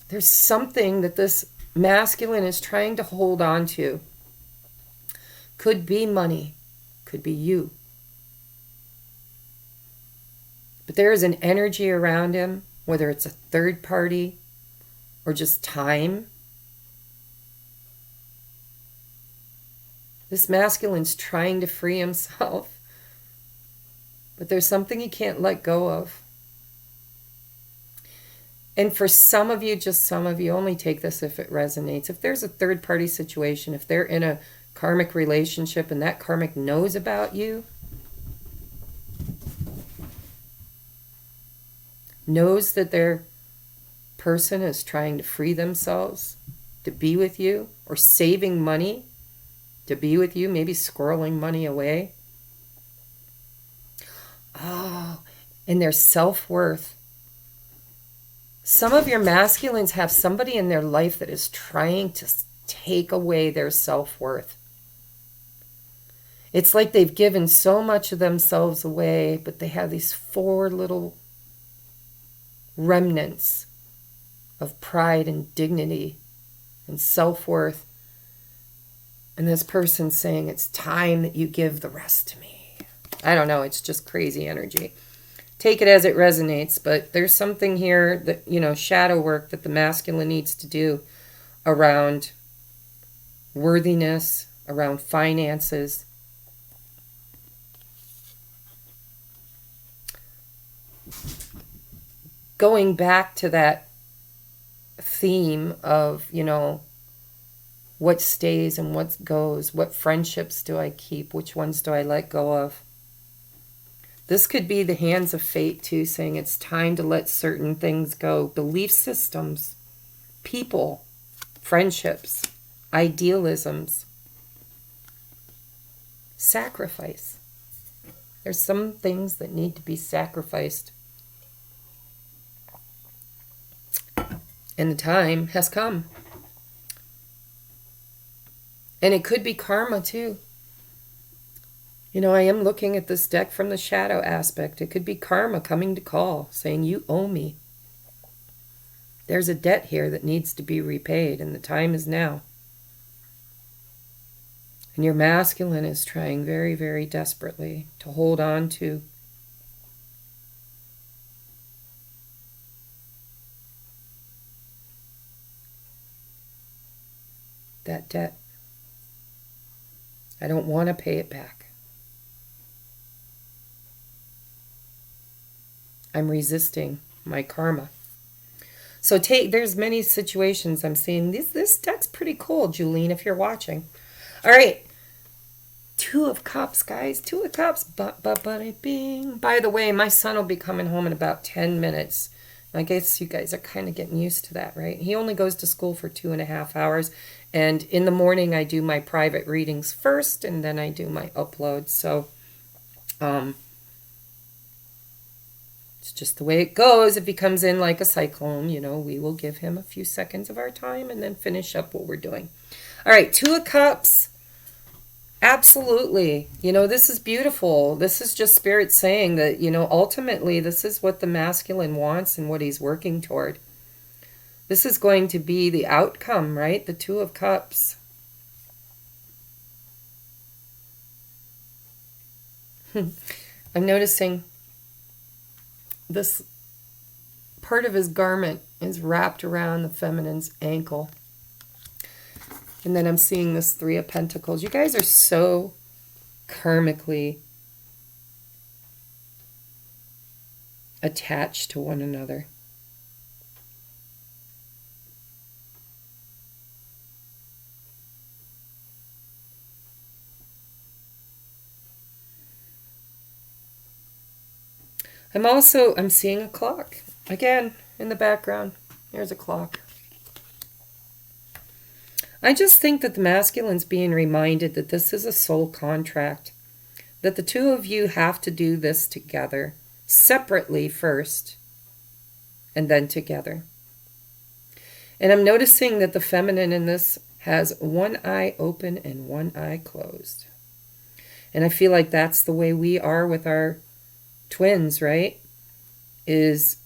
there's something that this masculine is trying to hold on to. Could be money, could be you. But there is an energy around him, whether it's a third party or just time. This masculine's trying to free himself but there's something you can't let go of. And for some of you, just some of you, only take this if it resonates. If there's a third party situation, if they're in a karmic relationship and that karmic knows about you, knows that their person is trying to free themselves to be with you, or saving money to be with you, maybe squirreling money away. Oh, and their self-worth. Some of your masculines have somebody in their life that is trying to take away their self-worth. It's like they've given so much of themselves away, but they have these 4 little remnants of pride and dignity and self-worth. And this person's saying, it's time that you give the rest to me. I don't know. It's just crazy energy. Take it as it resonates, but there's something here that, shadow work that the masculine needs to do around worthiness, around finances. Going back to that theme of, what stays and what goes, what friendships do I keep, which ones do I let go of. This could be the hands of fate too, saying it's time to let certain things go. Belief systems, people, friendships, idealisms, sacrifice. There's some things that need to be sacrificed. And the time has come. And it could be karma too. I am looking at this deck from the shadow aspect. It could be karma coming to call, saying you owe me. There's a debt here that needs to be repaid, and the time is now. And your masculine is trying very, very desperately to hold on to that debt. I don't want to pay it back. I'm resisting my karma. So there's many situations I'm seeing. This deck's pretty cool, Julene, if you're watching. All right. 2 of Cups, guys. 2 of Cups. Bing. By the way, my son will be coming home in about 10 minutes. I guess you guys are kind of getting used to that, right? He only goes to school for 2.5 hours. And in the morning, I do my private readings first, and then I do my uploads. So, it's just the way it goes. If he comes in like a cyclone, we will give him a few seconds of our time and then finish up what we're doing. All right, 2 of Cups. Absolutely. This is beautiful. This is just Spirit saying that, ultimately this is what the masculine wants and what he's working toward. This is going to be the outcome, right? The 2 of Cups. I'm noticing this part of his garment is wrapped around the feminine's ankle. And then I'm seeing this 3 of Pentacles. You guys are so karmically attached to one another. I'm seeing a clock. Again, in the background. There's a clock. I just think that the masculine's being reminded that this is a soul contract. That the 2 of you have to do this together. Separately first. And then together. And I'm noticing that the feminine in this has one eye open and one eye closed. And I feel like that's the way we are with our twins, right? Is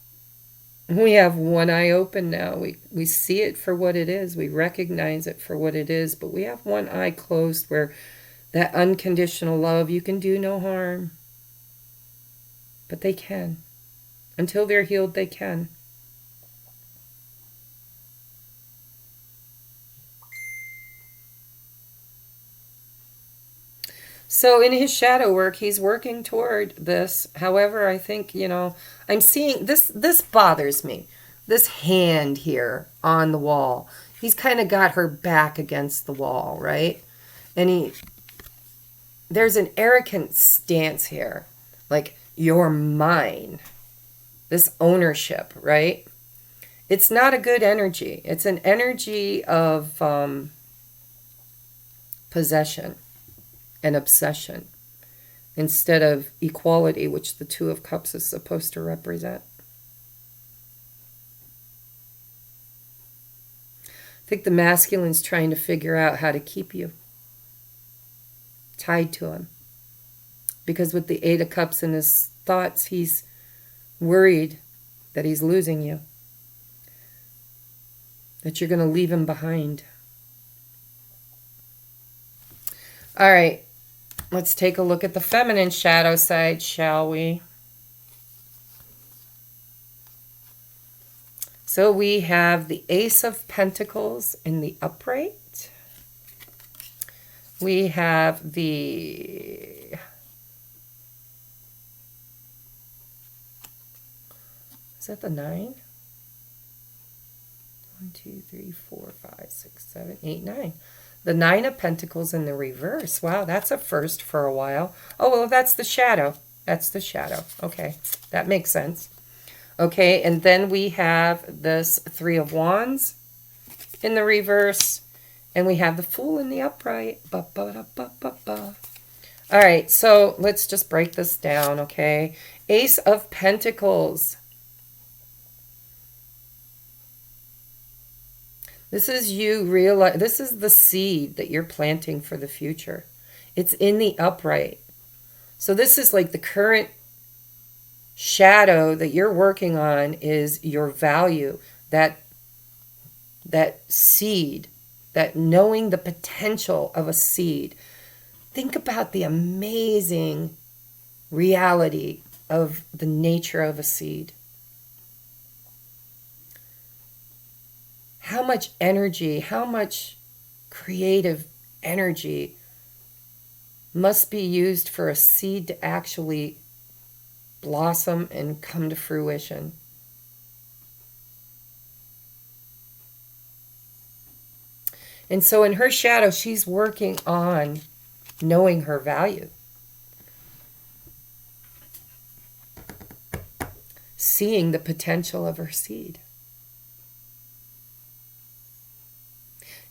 we have one eye open now. We see it for what it is. We recognize it for what it is. But we have one eye closed where that unconditional love, you can do no harm. But they can. Until they're healed, they can. So in his shadow work, he's working toward this. However, I think, I'm seeing this bothers me. This hand here on the wall. He's kind of got her back against the wall, right? And there's an arrogant stance here. Like, you're mine. This ownership, right? It's not a good energy. It's an energy of possession and obsession instead of equality, which the Two of Cups is supposed to represent. I think the masculine's trying to figure out how to keep you tied to him. Because with the Eight of Cups in his thoughts, he's worried that he's losing you. That you're going to leave him behind. All right. Let's take a look at the feminine shadow side, shall we? So we have the Ace of Pentacles in the upright. We have the... Is that the 9? 1, 2, 3, 4, 5, 6, 7, 8, 9. The 9 of Pentacles in the reverse. Wow, that's a first for a while. Oh, well, that's the shadow. That's the shadow. Okay, that makes sense. Okay, and then we have this 3 of Wands in the reverse. And we have the Fool in the upright. Ba, ba, da, ba, ba, ba. All right, so let's just break this down, okay? Ace of Pentacles. This is you realize, this is the seed that you're planting for the future. It's in the upright. So this is like the current shadow that you're working on is your value, that seed, that knowing the potential of a seed. Think about the amazing reality of the nature of a seed. How much energy, how much creative energy must be used for a seed to actually blossom and come to fruition. And so in her shadow, she's working on knowing her value. Seeing the potential of her seed.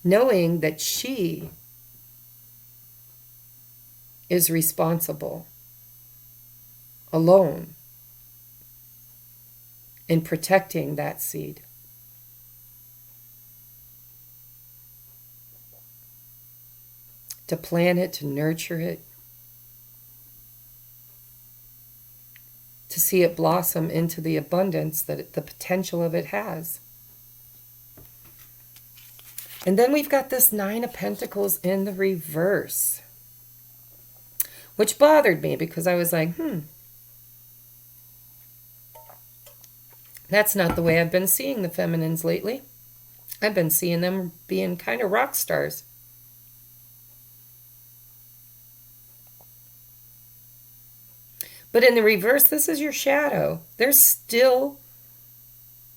Knowing that she is responsible alone in protecting that seed. To plant it, to nurture it, to see it blossom into the abundance that the potential of it has. And then we've got this 9 of Pentacles in the reverse, which bothered me because I was like, that's not the way I've been seeing the feminines lately. I've been seeing them being kind of rock stars. But in the reverse, this is your shadow. There's still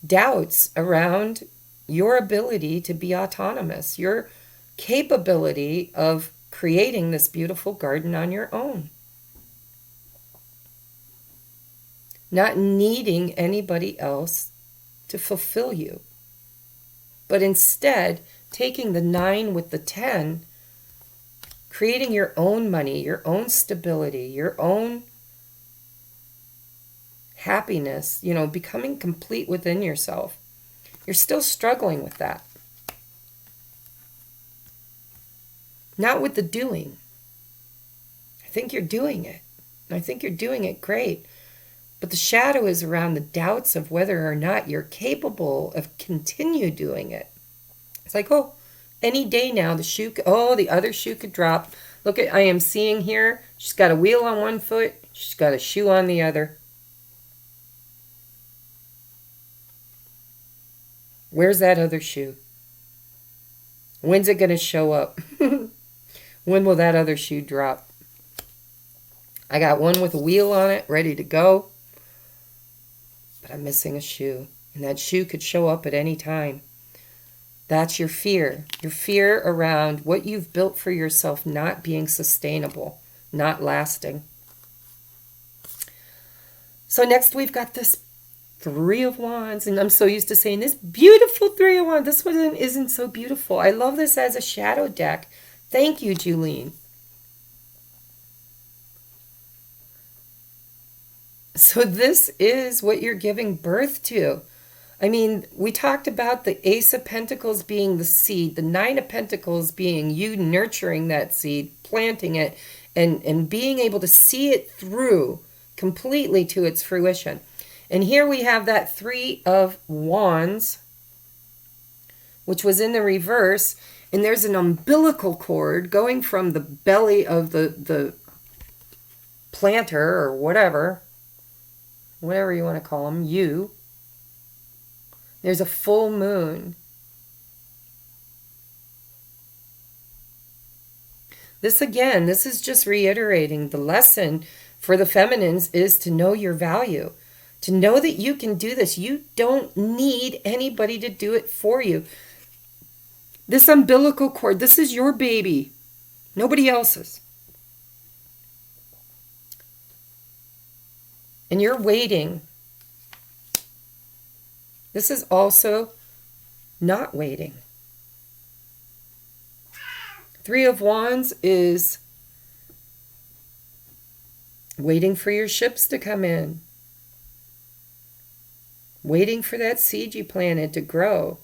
doubts around your ability to be autonomous, your capability of creating this beautiful garden on your own. Not needing anybody else to fulfill you, but instead taking the 9 with the 10, creating your own money, your own stability, your own happiness, becoming complete within yourself. You're still struggling with that. Not with the doing. I think you're doing it. And I think you're doing it great. But the shadow is around the doubts of whether or not you're capable of continue doing it. It's like, any day now the other shoe could drop. Look at, I am seeing here, she's got a wheel on one foot, she's got a shoe on the other. Where's that other shoe? When's it going to show up? When will that other shoe drop? I got one with a wheel on it, ready to go, but I'm missing a shoe. And that shoe could show up at any time. That's your fear. Your fear around what you've built for yourself not being sustainable, not lasting. So next we've got this Three of Wands. And I'm so used to saying this beautiful Three of Wands. This one isn't so beautiful. I love this as a shadow deck. Thank you, Julene. So this is what you're giving birth to. I mean, we talked about the Ace of Pentacles being the seed, the Nine of Pentacles being you nurturing that seed, planting it, and being able to see it through completely to its fruition. And here we have that Three of Wands, which was in the reverse, and there's an umbilical cord going from the belly of the planter or whatever you want to call them, you. There's a full moon. This again, this is just reiterating the lesson for the feminines is to know your value. To know that you can do this. You don't need anybody to do it for you. This umbilical cord, this is your baby. Nobody else's. And you're waiting. This is also not waiting. Three of Wands is waiting for your ships to come in. Waiting for that seed you planted to grow.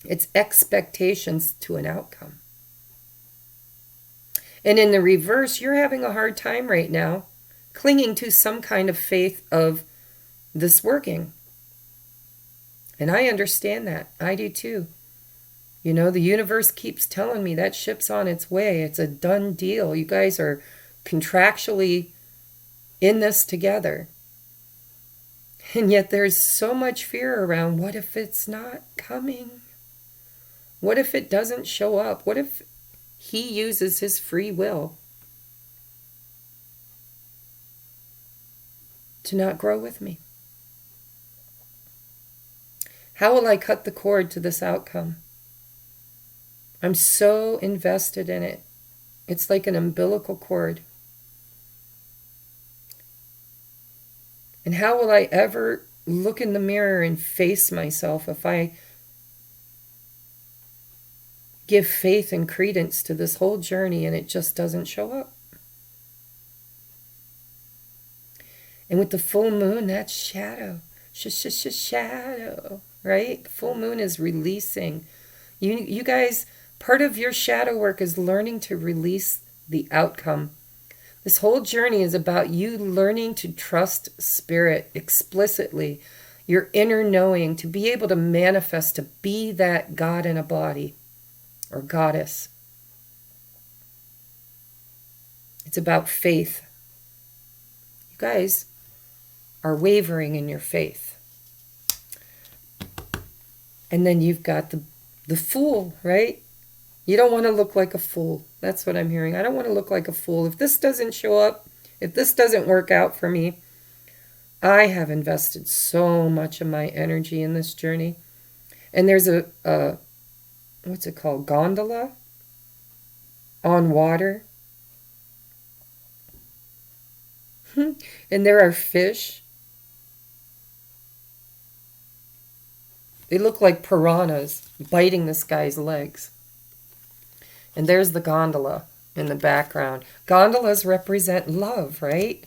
It's expectations to an outcome. And in the reverse, you're having a hard time right now clinging to some kind of faith of this working. And I understand that. I do too. You know, the universe keeps telling me that ship's on its way. It's a done deal. You guys are contractually in this together. And yet there's so much fear around, what if it's not coming? What if it doesn't show up? What if he uses his free will to not grow with me? How will I cut the cord to this outcome? I'm so invested in it. It's like an umbilical cord. And how will I ever look in the mirror and face myself if I give faith and credence to this whole journey and it just doesn't show up? And with the full moon, that's shadow. Shadow, right? The full moon is releasing. You guys, part of your shadow work is learning to release the outcome. This whole journey is about you learning to trust spirit explicitly, your inner knowing, to be able to manifest, to be that God in a body or goddess. It's about faith. You guys are wavering in your faith. And then you've got the fool, right? You don't want to look like a fool. That's what I'm hearing. I don't want to look like a fool. If this doesn't show up, if this doesn't work out for me, I have invested so much of my energy in this journey. And there's a what's it called? Gondola on water. And there are fish. They look like piranhas biting this guy's legs. And there's the gondola in the background. Gondolas represent love, right?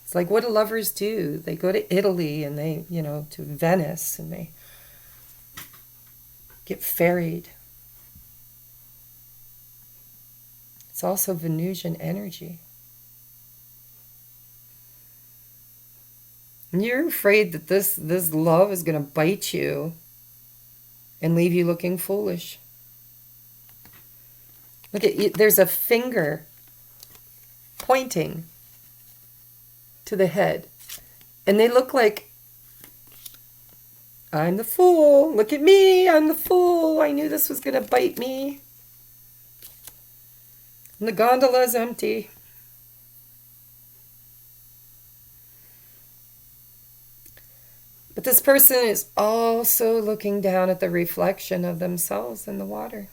It's like, what do lovers do? They go to Italy and they, to Venice, and they get ferried. It's also Venusian energy. And you're afraid that this love is going to bite you and leave you looking foolish. Look at you, there's a finger pointing to the head. And they look like, I'm the fool. Look at me. I'm the fool. I knew this was going to bite me. And the gondola is empty. But this person is also looking down at the reflection of themselves in the water.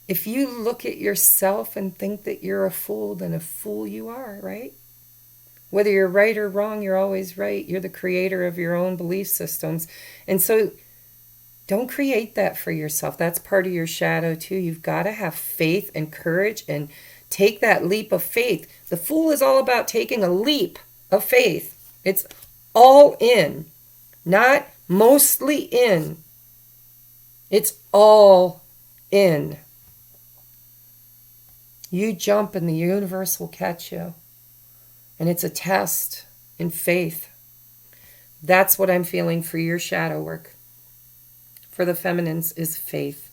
If you look at yourself and think that you're a fool, then a fool you are, right? Whether you're right or wrong, you're always right. You're the creator of your own belief systems. And so don't create that for yourself. That's part of your shadow too. You've got to have faith and courage and take that leap of faith. The Fool is all about taking a leap of faith. It's all in, not mostly in. It's all in. You jump and the universe will catch you. And it's a test in faith. That's what I'm feeling for your shadow work. For the feminines is faith.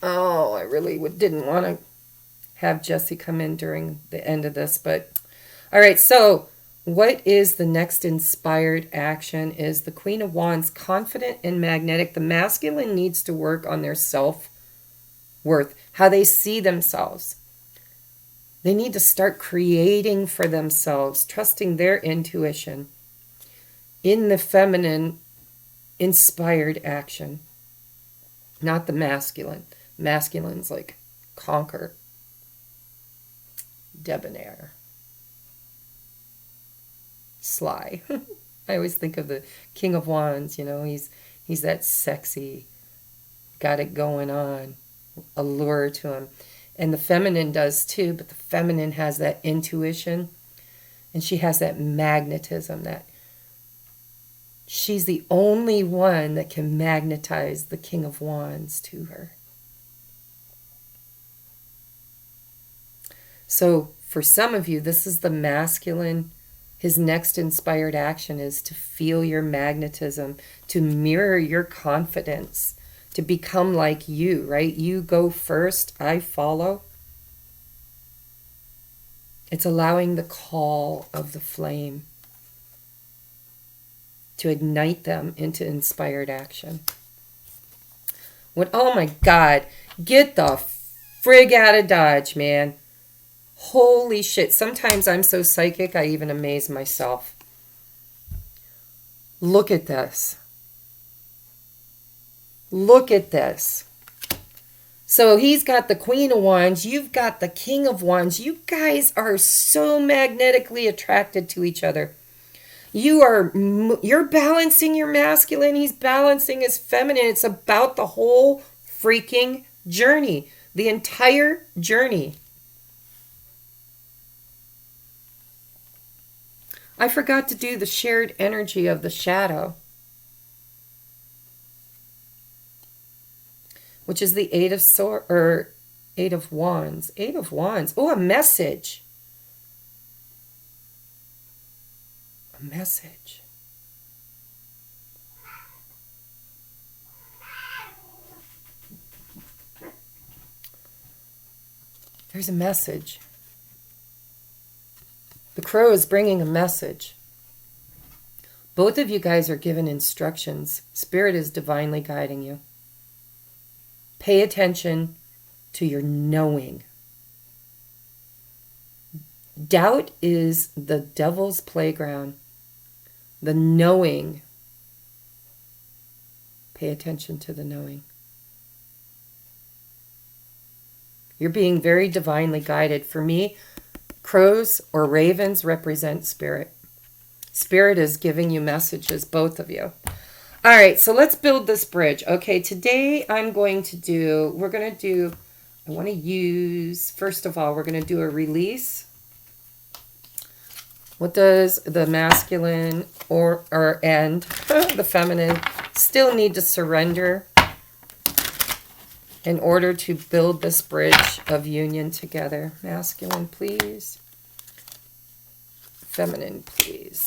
Oh, I really didn't want to have Jesse come in during the end of this. But all right, so what is the next inspired action? Is the Queen of Wands confident and magnetic? The masculine needs to work on their self-worth, how they see themselves. They need to start creating for themselves, trusting their intuition in the feminine inspired action, not the masculine. Masculine's like conquer, debonair, sly. I always think of the King of Wands, you know, he's that sexy, got it going on, allure to him. And the feminine does too, but the feminine has that intuition and she has that magnetism, that she's the only one that can magnetize the King of Wands to her. So for some of you, this is the masculine. His next inspired action is to feel your magnetism, to mirror your confidence, to become like you, right? You go first, I follow. It's allowing the call of the flame to ignite them into inspired action. What? Oh my God, get the frig out of Dodge, man. Holy shit. Sometimes I'm so psychic, I even amaze myself. Look at this. Look at this. So he's got the Queen of Wands. You've got the King of Wands. You guys are so magnetically attracted to each other. You're balancing your masculine. He's balancing his feminine. It's about the whole freaking journey. The entire journey. I forgot to do the shared energy of the shadow, which is the Eight of Wands. Eight of Wands. Oh, a message. A message. There's a message. The crow is bringing a message. Both of you guys are given instructions. Spirit is divinely guiding you. Pay attention to your knowing. Doubt is the devil's playground. The knowing. Pay attention to the knowing. You're being very divinely guided. For me, crows or ravens represent spirit. Spirit is giving you messages, both of you. All right, so let's build this bridge. Okay, today I want to use, first of all, we're going to do a release. What does the masculine and the feminine still need to surrender in order to build this bridge of union together? Masculine, please. Feminine, please.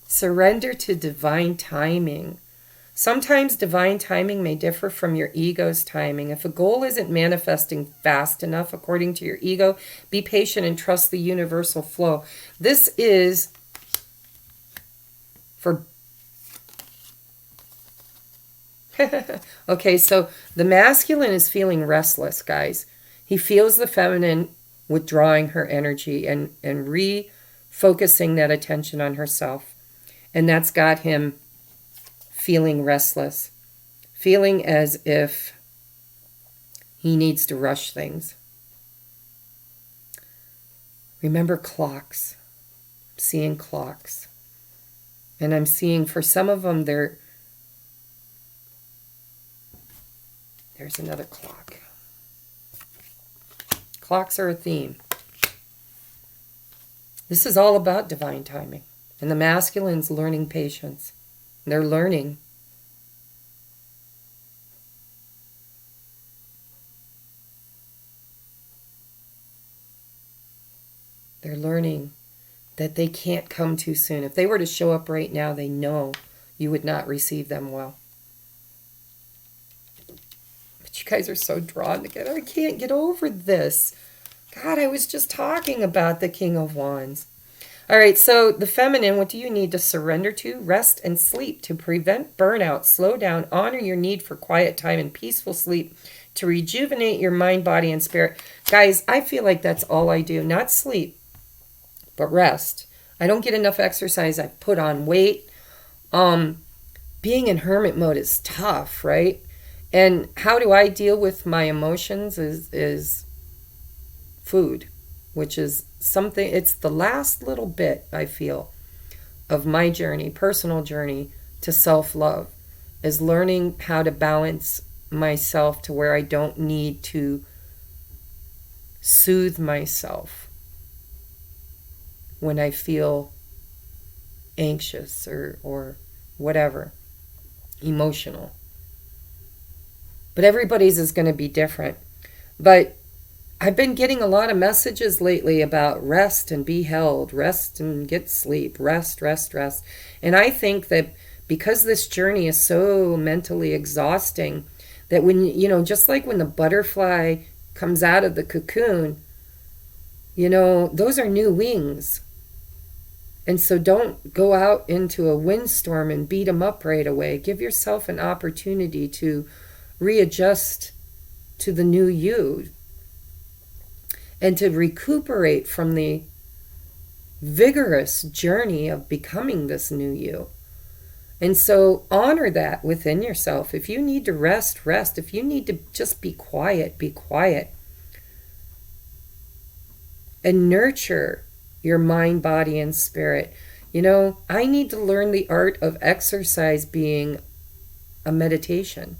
Surrender to divine timing. Sometimes divine timing may differ from your ego's timing. If a goal isn't manifesting fast enough according to your ego, be patient and trust the universal flow. This is for Okay, so the masculine is feeling restless, guys. He feels the feminine withdrawing her energy and refocusing that attention on herself. And that's got him feeling restless, feeling as if he needs to rush things. Remember clocks. I'm seeing clocks. And I'm seeing for some of them, there's another clock. Clocks are a theme. This is all about divine timing. And the masculine's learning patience. They're learning. They're learning that they can't come too soon. If they were to show up right now, they know you would not receive them well. But you guys are so drawn together. I can't get over this. God, I was just talking about the King of Wands. All right, so the feminine, what do you need to surrender to? Rest and sleep to prevent burnout. Slow down. Honor your need for quiet time and peaceful sleep to rejuvenate your mind, body, and spirit. Guys, I feel like that's all I do. Not sleep, but rest. I don't get enough exercise. I put on weight. Being in hermit mode is tough, right? And how do I deal with my emotions is food, which is something, it's the last little bit, I feel, of my journey, personal journey to self-love, is learning how to balance myself to where I don't need to soothe myself when I feel anxious or whatever, emotional. But everybody's is going to be different. But I've been getting a lot of messages lately about rest and be held, rest and get sleep, rest, rest, rest. And I think that because this journey is so mentally exhausting, that when, just like when the butterfly comes out of the cocoon, those are new wings. And so don't go out into a windstorm and beat them up right away. Give yourself an opportunity to readjust to the new you and to recuperate from the vigorous journey of becoming this new you. And so honor that within yourself. If you need to rest, rest. If you need to just be quiet, be quiet. And nurture your mind, body, and spirit. I need to learn the art of exercise being a meditation.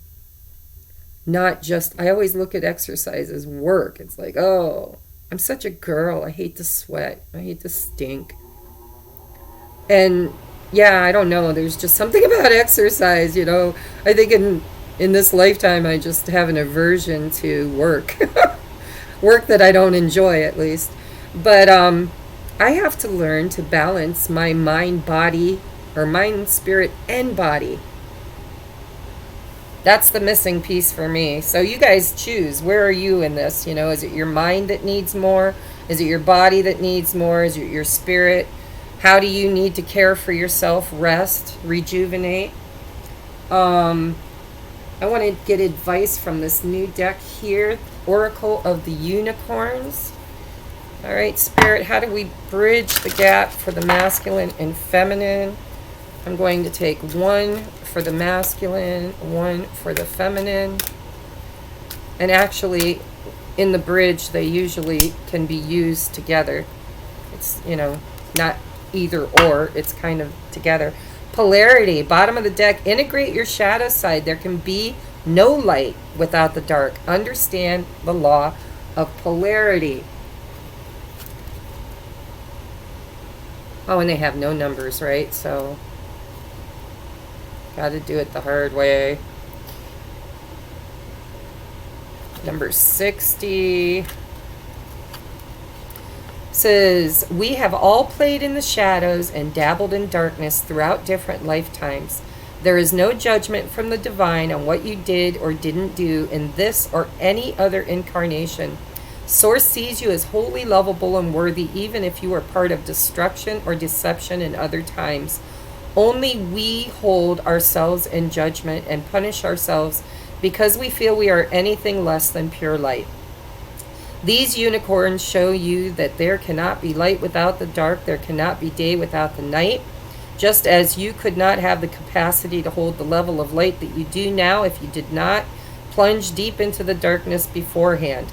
Not just, I always look at exercise as work. It's like, oh, I'm such a girl. I hate to sweat. I hate to stink. And yeah, I don't know. There's just something about exercise, I think in this lifetime, I just have an aversion to work. Work that I don't enjoy, at least. But I have to learn to balance my mind, body, or mind, spirit, and body. That's the missing piece for me. So you guys choose. Where are you in this? Is it your mind that needs more? Is it your body that needs more? Is it your spirit? How do you need to care for yourself? Rest, rejuvenate. I want to get advice from this new deck here, Oracle of the Unicorns. All right, Spirit, how do we bridge the gap for the masculine and feminine? I'm going to take one for the masculine, one for the feminine. And actually, in the bridge, they usually can be used together. It's, not either or. It's kind of together. Polarity, bottom of the deck. Integrate your shadow side. There can be no light without the dark. Understand the law of polarity. Oh, and they have no numbers, right? So got to do it the hard way. Number 60 says, we have all played in the shadows and dabbled in darkness throughout different lifetimes. There is no judgment from the divine on what you did or didn't do in this or any other incarnation. Source sees you as wholly lovable and worthy, even if you are part of destruction or deception in other times. Only we hold ourselves in judgment and punish ourselves because we feel we are anything less than pure light. These unicorns show you that there cannot be light without the dark, there cannot be day without the night. Just as you could not have the capacity to hold the level of light that you do now if you did not plunge deep into the darkness beforehand.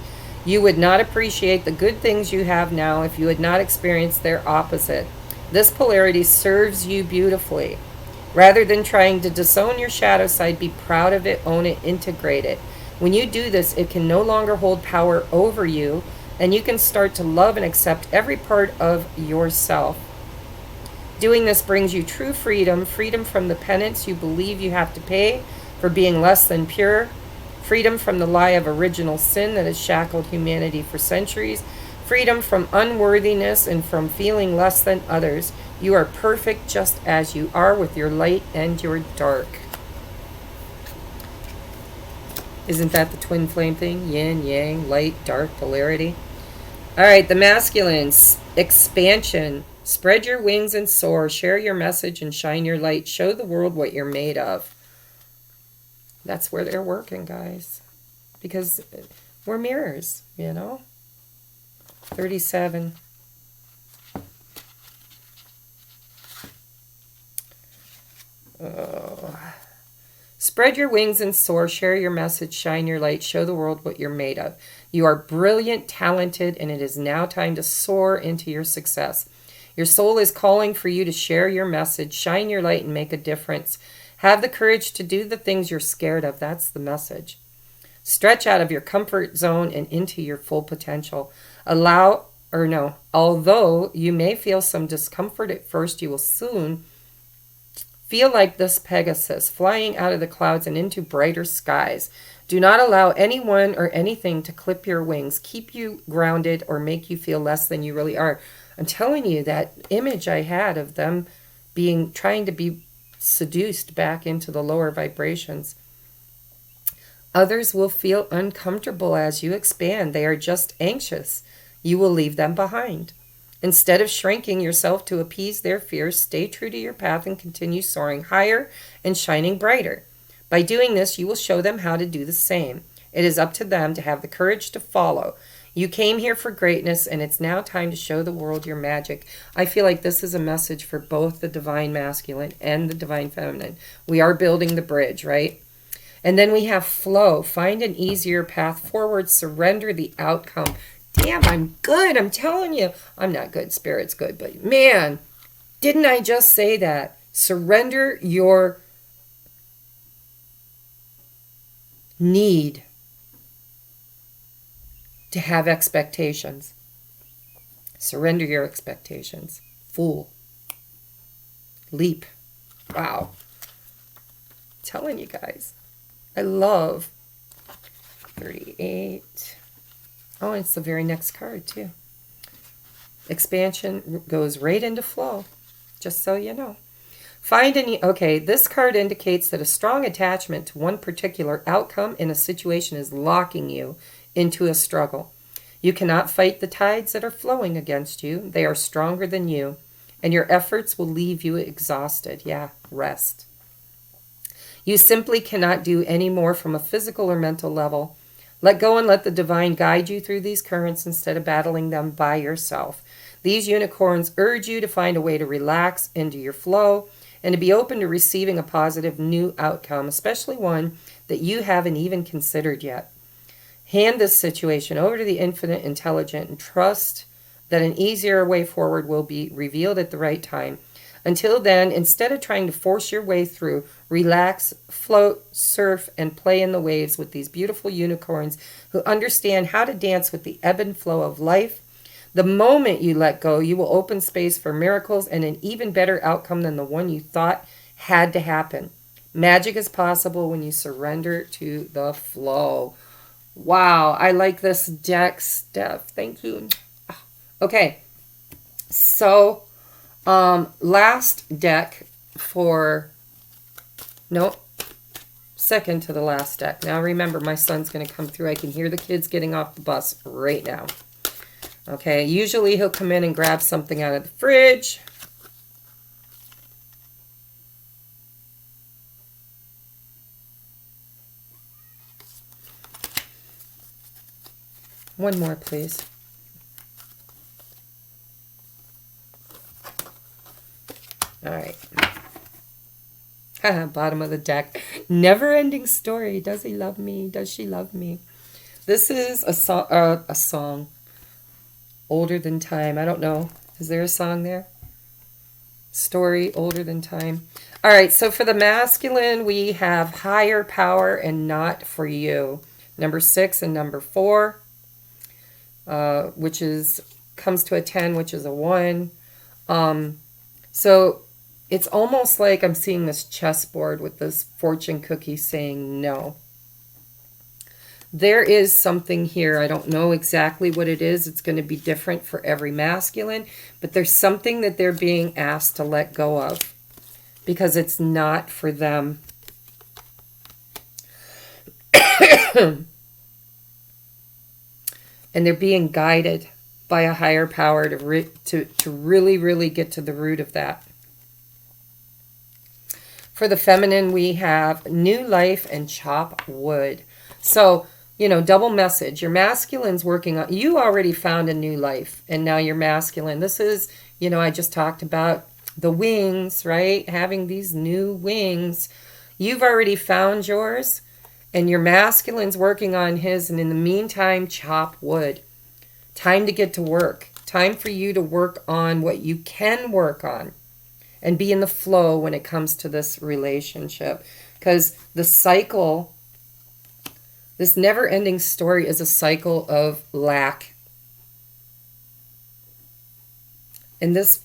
You would not appreciate the good things you have now if you had not experienced their opposite. This polarity serves you beautifully. Rather than trying to disown your shadow side, be proud of it, own it, integrate it. When you do this, it can no longer hold power over you, and you can start to love and accept every part of yourself. Doing this brings you true freedom, freedom from the penance you believe you have to pay for being less than pure, freedom from the lie of original sin that has shackled humanity for centuries, freedom from unworthiness and from feeling less than others. You are perfect just as you are with your light and your dark. Isn't that the twin flame thing? Yin, yang, light, dark, polarity. All right, the masculines, expansion. Spread your wings and soar. Share your message and shine your light. Show the world what you're made of. That's where they're working, guys. Because we're mirrors, you know? 37. Oh. Spread your wings and soar. Share your message. Shine your light. Show the world what you're made of. You are brilliant, talented, and it is now time to soar into your success. Your soul is calling for you to share your message, shine your light, and make a difference. Have the courage to do the things you're scared of. That's the message. Stretch out of your comfort zone and into your full potential. Although you may feel some discomfort at first, you will soon feel like this Pegasus flying out of the clouds and into brighter skies. Do not allow anyone or anything to clip your wings, keep you grounded, or make you feel less than you really are. I'm telling you, that image I had of them trying to be seduced back into the lower vibrations. Others will feel uncomfortable as you expand. They are just anxious. You will leave them behind. Instead of shrinking yourself to appease their fears, stay true to your path and continue soaring higher and shining brighter. By doing this, you will show them how to do the same. It is up to them to have the courage to follow. You came here for greatness, and it's now time to show the world your magic. I feel like this is a message for both the divine masculine and the divine feminine. We are building the bridge, right? And then we have flow. Find an easier path forward. Surrender the outcome. Damn, I'm good. I'm telling you. I'm not good. Spirit's good. But man, didn't I just say that? Surrender your need to have expectations. Surrender your expectations. Fool. Leap. Wow. I'm telling you guys. I love 38. Oh, it's the very next card, too. Expansion goes right into flow, just so you know. Okay, this card indicates that a strong attachment to one particular outcome in a situation is locking you into a struggle. You cannot fight the tides that are flowing against you. They are stronger than you, and your efforts will leave you exhausted. Yeah, rest. You simply cannot do any more from a physical or mental level. Let go and let the divine guide you through these currents instead of battling them by yourself. These unicorns urge you to find a way to relax into your flow and to be open to receiving a positive new outcome, especially one that you haven't even considered yet. Hand this situation over to the infinite intelligent and trust that an easier way forward will be revealed at the right time. Until then, instead of trying to force your way through, relax, float, surf, and play in the waves with these beautiful unicorns who understand how to dance with the ebb and flow of life. The moment you let go, you will open space for miracles and an even better outcome than the one you thought had to happen. Magic is possible when you surrender to the flow. Wow, I like this deck, Steph. Thank you. Okay, so last deck second to the last deck. Now remember, my son's going to come through. I can hear the kids getting off the bus right now. Okay, usually he'll come in and grab something out of the fridge. One more, please. All right. Bottom of the deck. Never-ending story. Does he love me? Does she love me? This is a song. Older than time. I don't know. Is there a song there? Story older than time. All right. So for the masculine, we have higher power and not for you. Number 6 and number 4, which comes to a 10, which is a 1. So it's almost like I'm seeing this chessboard with this fortune cookie saying no. There is something here. I don't know exactly what it is. It's going to be different for every masculine, but there's something that they're being asked to let go of because it's not for them. And they're being guided by a higher power to really, really get to the root of that. For the feminine, we have new life and chop wood. So, double message. Your masculine's working on, you already found a new life, and now you're masculine. This is, I just talked about the wings, right? Having these new wings. You've already found yours, and your masculine's working on his, and in the meantime, chop wood. Time to get to work. Time for you to work on what you can work on and be in the flow when it comes to this relationship. Because the cycle, this never-ending story is a cycle of lack. And this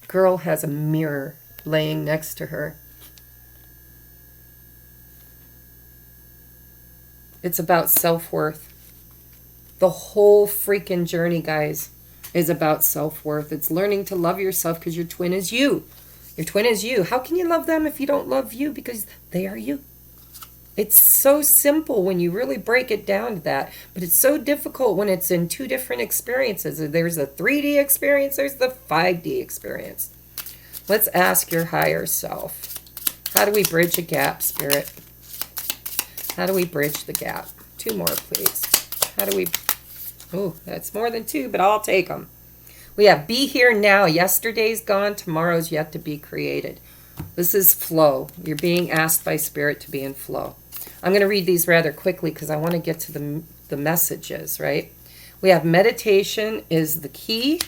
girl has a mirror laying next to her. It's about self-worth. The whole freaking journey, guys, is about self-worth. It's learning to love yourself because your twin is you. Your twin is you. How can you love them if you don't love you? Because they are you. It's so simple when you really break it down to that. But it's so difficult when it's in two different experiences. There's a 3D experience. There's the 5D experience. Let's ask your higher self. How do we bridge a gap, Spirit? How do we bridge the gap? 2 more, please. How do we... Oh, that's more than 2, but I'll take them. We have be here now. Yesterday's gone. Tomorrow's yet to be created. This is flow. You're being asked by Spirit to be in flow. I'm going to read these rather quickly because I want to get to the messages, right? We have meditation is the key.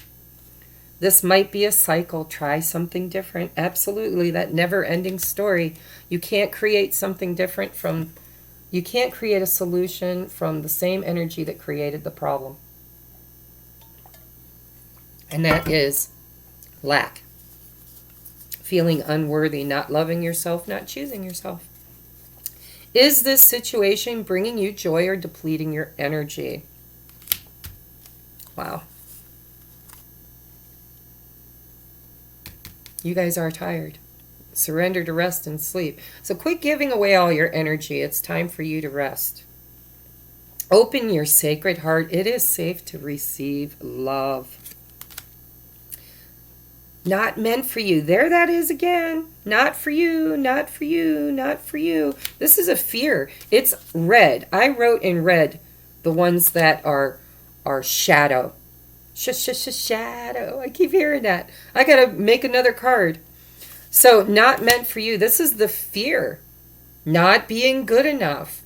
This might be a cycle. Try something different. Absolutely. That never-ending story. You can't create something different from... You can't create a solution from the same energy that created the problem. And that is lack. Feeling unworthy, not loving yourself, not choosing yourself. Is this situation bringing you joy or depleting your energy? Wow. You guys are tired. Surrender to rest and sleep. So quit giving away all your energy. It's time for you to rest. Open your sacred heart. It is safe to receive love. Not meant for you. There that is again. Not for you, not for you, not for you. This is a fear. It's red. I wrote in red the ones that are shadow. Shadow. I keep hearing that. I got to make another card. So not meant for you. This is the fear. Not being good enough.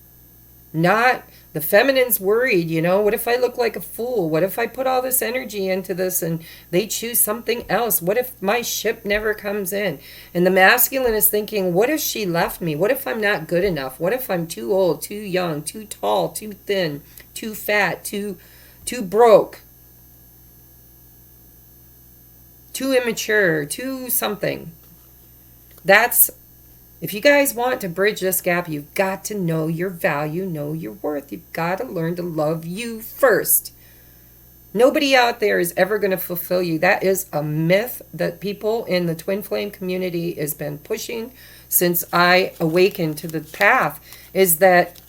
Not... The feminine's worried, what if I look like a fool? What if I put all this energy into this and they choose something else? What if my ship never comes in? And the masculine is thinking, what if she left me? What if I'm not good enough? What if I'm too old, too young, too tall, too thin, too fat, too broke, too immature, too something? That's... If you guys want to bridge this gap, you've got to know your value, know your worth. You've got to learn to love you first. Nobody out there is ever going to fulfill you. That is a myth that people in the twin flame community has been pushing since I awakened to the path, is that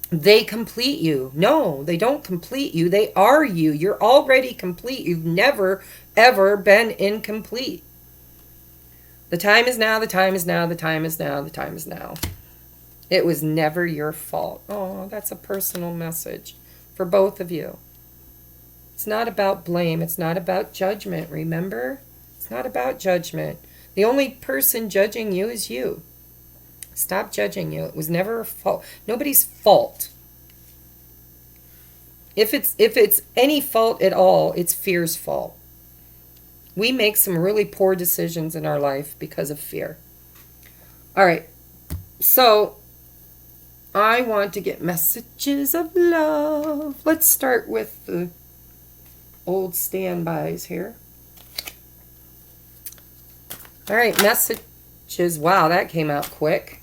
they complete you. No, they don't complete you. They are you. You're already complete. You've never, ever been incomplete. The time is now, the time is now, the time is now, the time is now. It was never your fault. Oh, that's a personal message for both of you. It's not about blame. It's not about judgment, remember? It's not about judgment. The only person judging you is you. Stop judging you. It was never a fault. Nobody's fault. If it's any fault at all, it's fear's fault. We make some really poor decisions in our life because of fear. All right. So I want to get messages of love. Let's start with the old standbys here. All right, messages. Wow, that came out quick.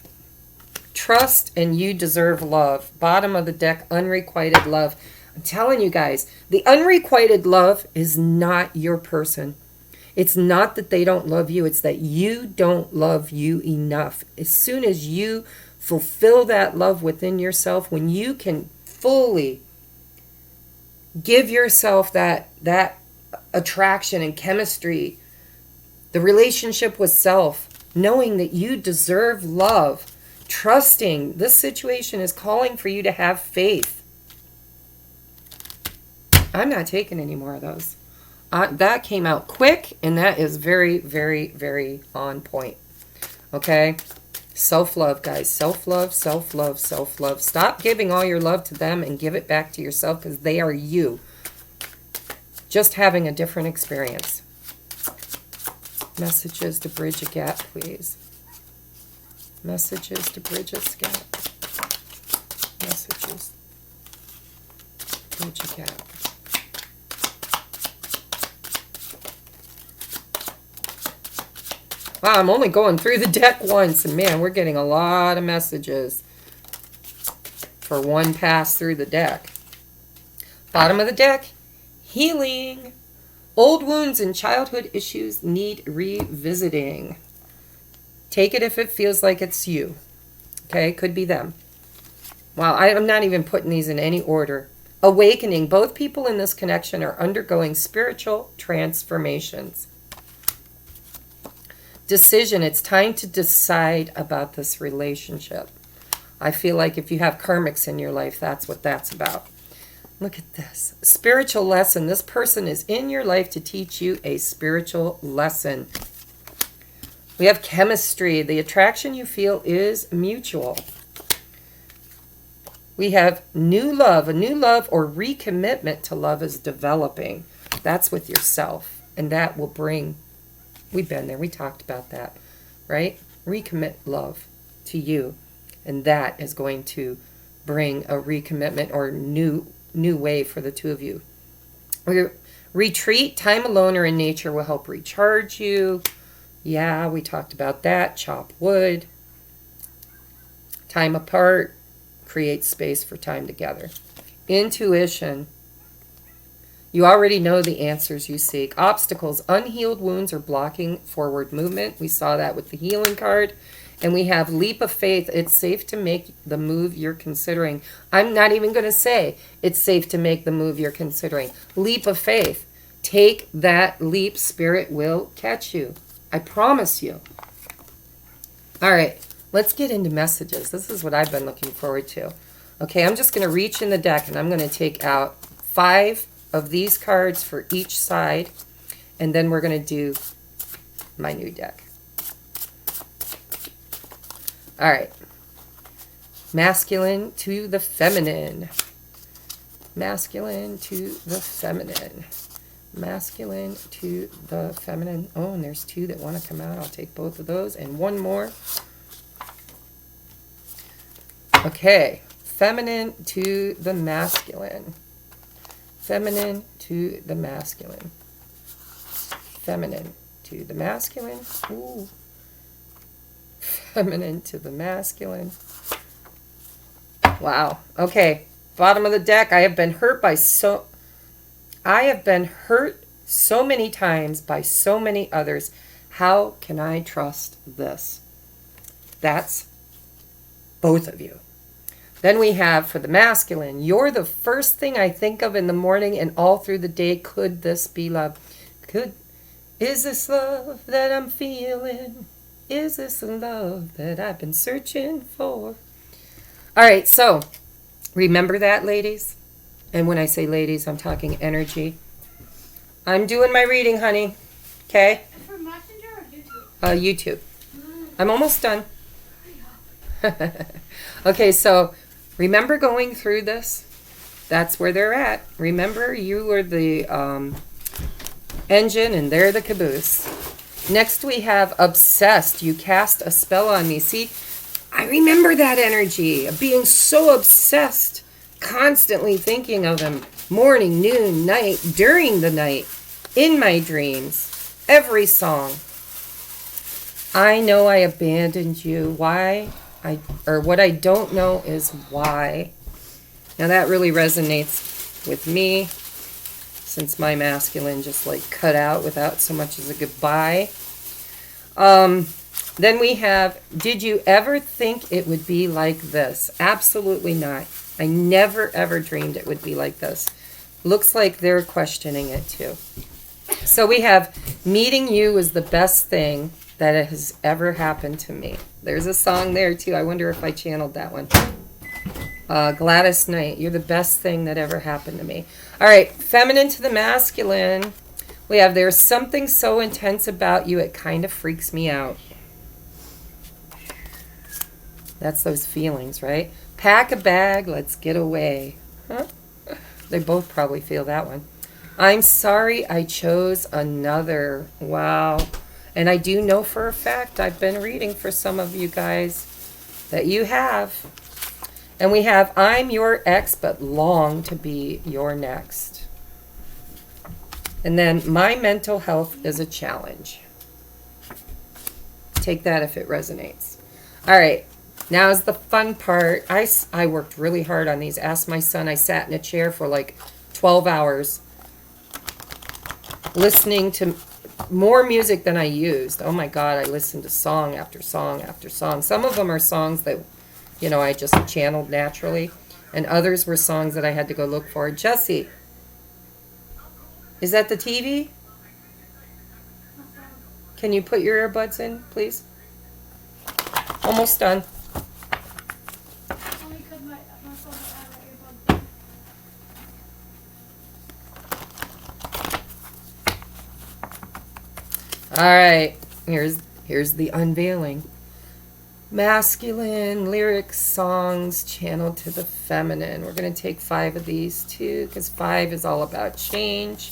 Trust and you deserve love. Bottom of the deck, unrequited love. I'm telling you guys, the unrequited love is not your person. It's not that they don't love you. It's that you don't love you enough. As soon as you fulfill that love within yourself, when you can fully give yourself that attraction and chemistry, the relationship with self, knowing that you deserve love, trusting this situation is calling for you to have faith. I'm not taking any more of those. That came out quick, and that is very, very, very on point. Okay? Self-love, guys. Self-love, self-love, self-love. Stop giving all your love to them and give it back to yourself, because they are you. Just having a different experience. Messages to bridge a gap, please. Messages to bridge a gap. Messages. Bridge a gap. Wow, I'm only going through the deck once, and man, we're getting a lot of messages for one pass through the deck. Bottom of the deck, healing. Old wounds and childhood issues need revisiting. Take it if it feels like it's you. Okay, could be them. Wow, I'm not even putting these in any order. Awakening. Both people in this connection are undergoing spiritual transformations. Decision. It's time to decide about this relationship. I feel like if you have karmics in your life, that's what that's about. Look at this. Spiritual lesson. This person is in your life to teach you a spiritual lesson. We have chemistry. The attraction you feel is mutual. We have new love. A new love or recommitment to love is developing. That's with yourself. And that will bring... We've been there. We talked about that, right? Recommit love to you. And that is going to bring a recommitment or new way for the two of you. Retreat, time alone or in nature will help recharge you. Yeah, we talked about that. Chop wood. Time apart. Create space for time together. Intuition. You already know the answers you seek. Obstacles, unhealed wounds are blocking forward movement. We saw that with the healing card. And we have leap of faith. It's safe to make the move you're considering. I'm not even going to say it's safe to make the move you're considering. Leap of faith. Take that leap. Spirit will catch you. I promise you. All right. Let's get into messages. This is what I've been looking forward to. Okay, I'm just going to reach in the deck and I'm going to take out 5 of these cards for each side. And then we're going to do my new deck. All right. Masculine to the feminine. Masculine to the feminine. Masculine to the feminine. Oh, and there's 2 that want to come out. I'll take both of those. And one more. Okay. Feminine to the masculine. Feminine to the masculine. Feminine to the masculine. Ooh. Feminine to the masculine. Wow. Okay. Bottom of the deck. I have been hurt so many times by so many others. How can I trust this? That's both of you. Then we have for the masculine, you're the first thing I think of in the morning and all through the day. Could this be love? Is this love that I'm feeling? Is this the love that I've been searching for? All right, so remember that, ladies. And when I say ladies, I'm talking energy. I'm doing my reading, honey. Okay? From Messenger or YouTube? YouTube. I'm almost done. Okay, so remember going through this? That's where they're at. Remember, you were the engine and they're the caboose. Next, we have obsessed. You cast a spell on me. See, I remember that energy of being so obsessed, constantly thinking of him morning, noon, night, during the night, in my dreams, every song. I know I abandoned you. Why? What I don't know is why. Now that really resonates with me, since my masculine just like cut out without so much as a goodbye. Then we have, did you ever think it would be like this? Absolutely not. I never ever dreamed it would be like this. Looks like they're questioning it too. So we have, meeting you is the best thing that has ever happened to me. There's a song there too. I wonder if I channeled that one. Gladys Knight, you're the best thing that ever happened to me. All right, feminine to the masculine. We have, there's something so intense about you, it kind of freaks me out. That's those feelings, right? Pack a bag, let's get away. Huh? They both probably feel that one. I'm sorry I chose another. Wow. And I do know for a fact, I've been reading for some of you guys that you have. And we have, I'm your ex, but long to be your next. And then, my mental health is a challenge. Take that if it resonates. All right, now is the fun part. I worked really hard on these. Ask my son. I sat in a chair for like 12 hours listening to more music than I used. Oh my God, I listened to song after song after song. Some of them are songs that, you know, I just channeled naturally. And others were songs that I had to go look for. Jesse, is that the TV? Can you put your earbuds in, please? Almost done. Only because my phone doesn't have an earbud. All right, here's the unveiling. Masculine lyrics, songs channeled to the feminine. We're going to take 5 of these too, because 5 is all about change.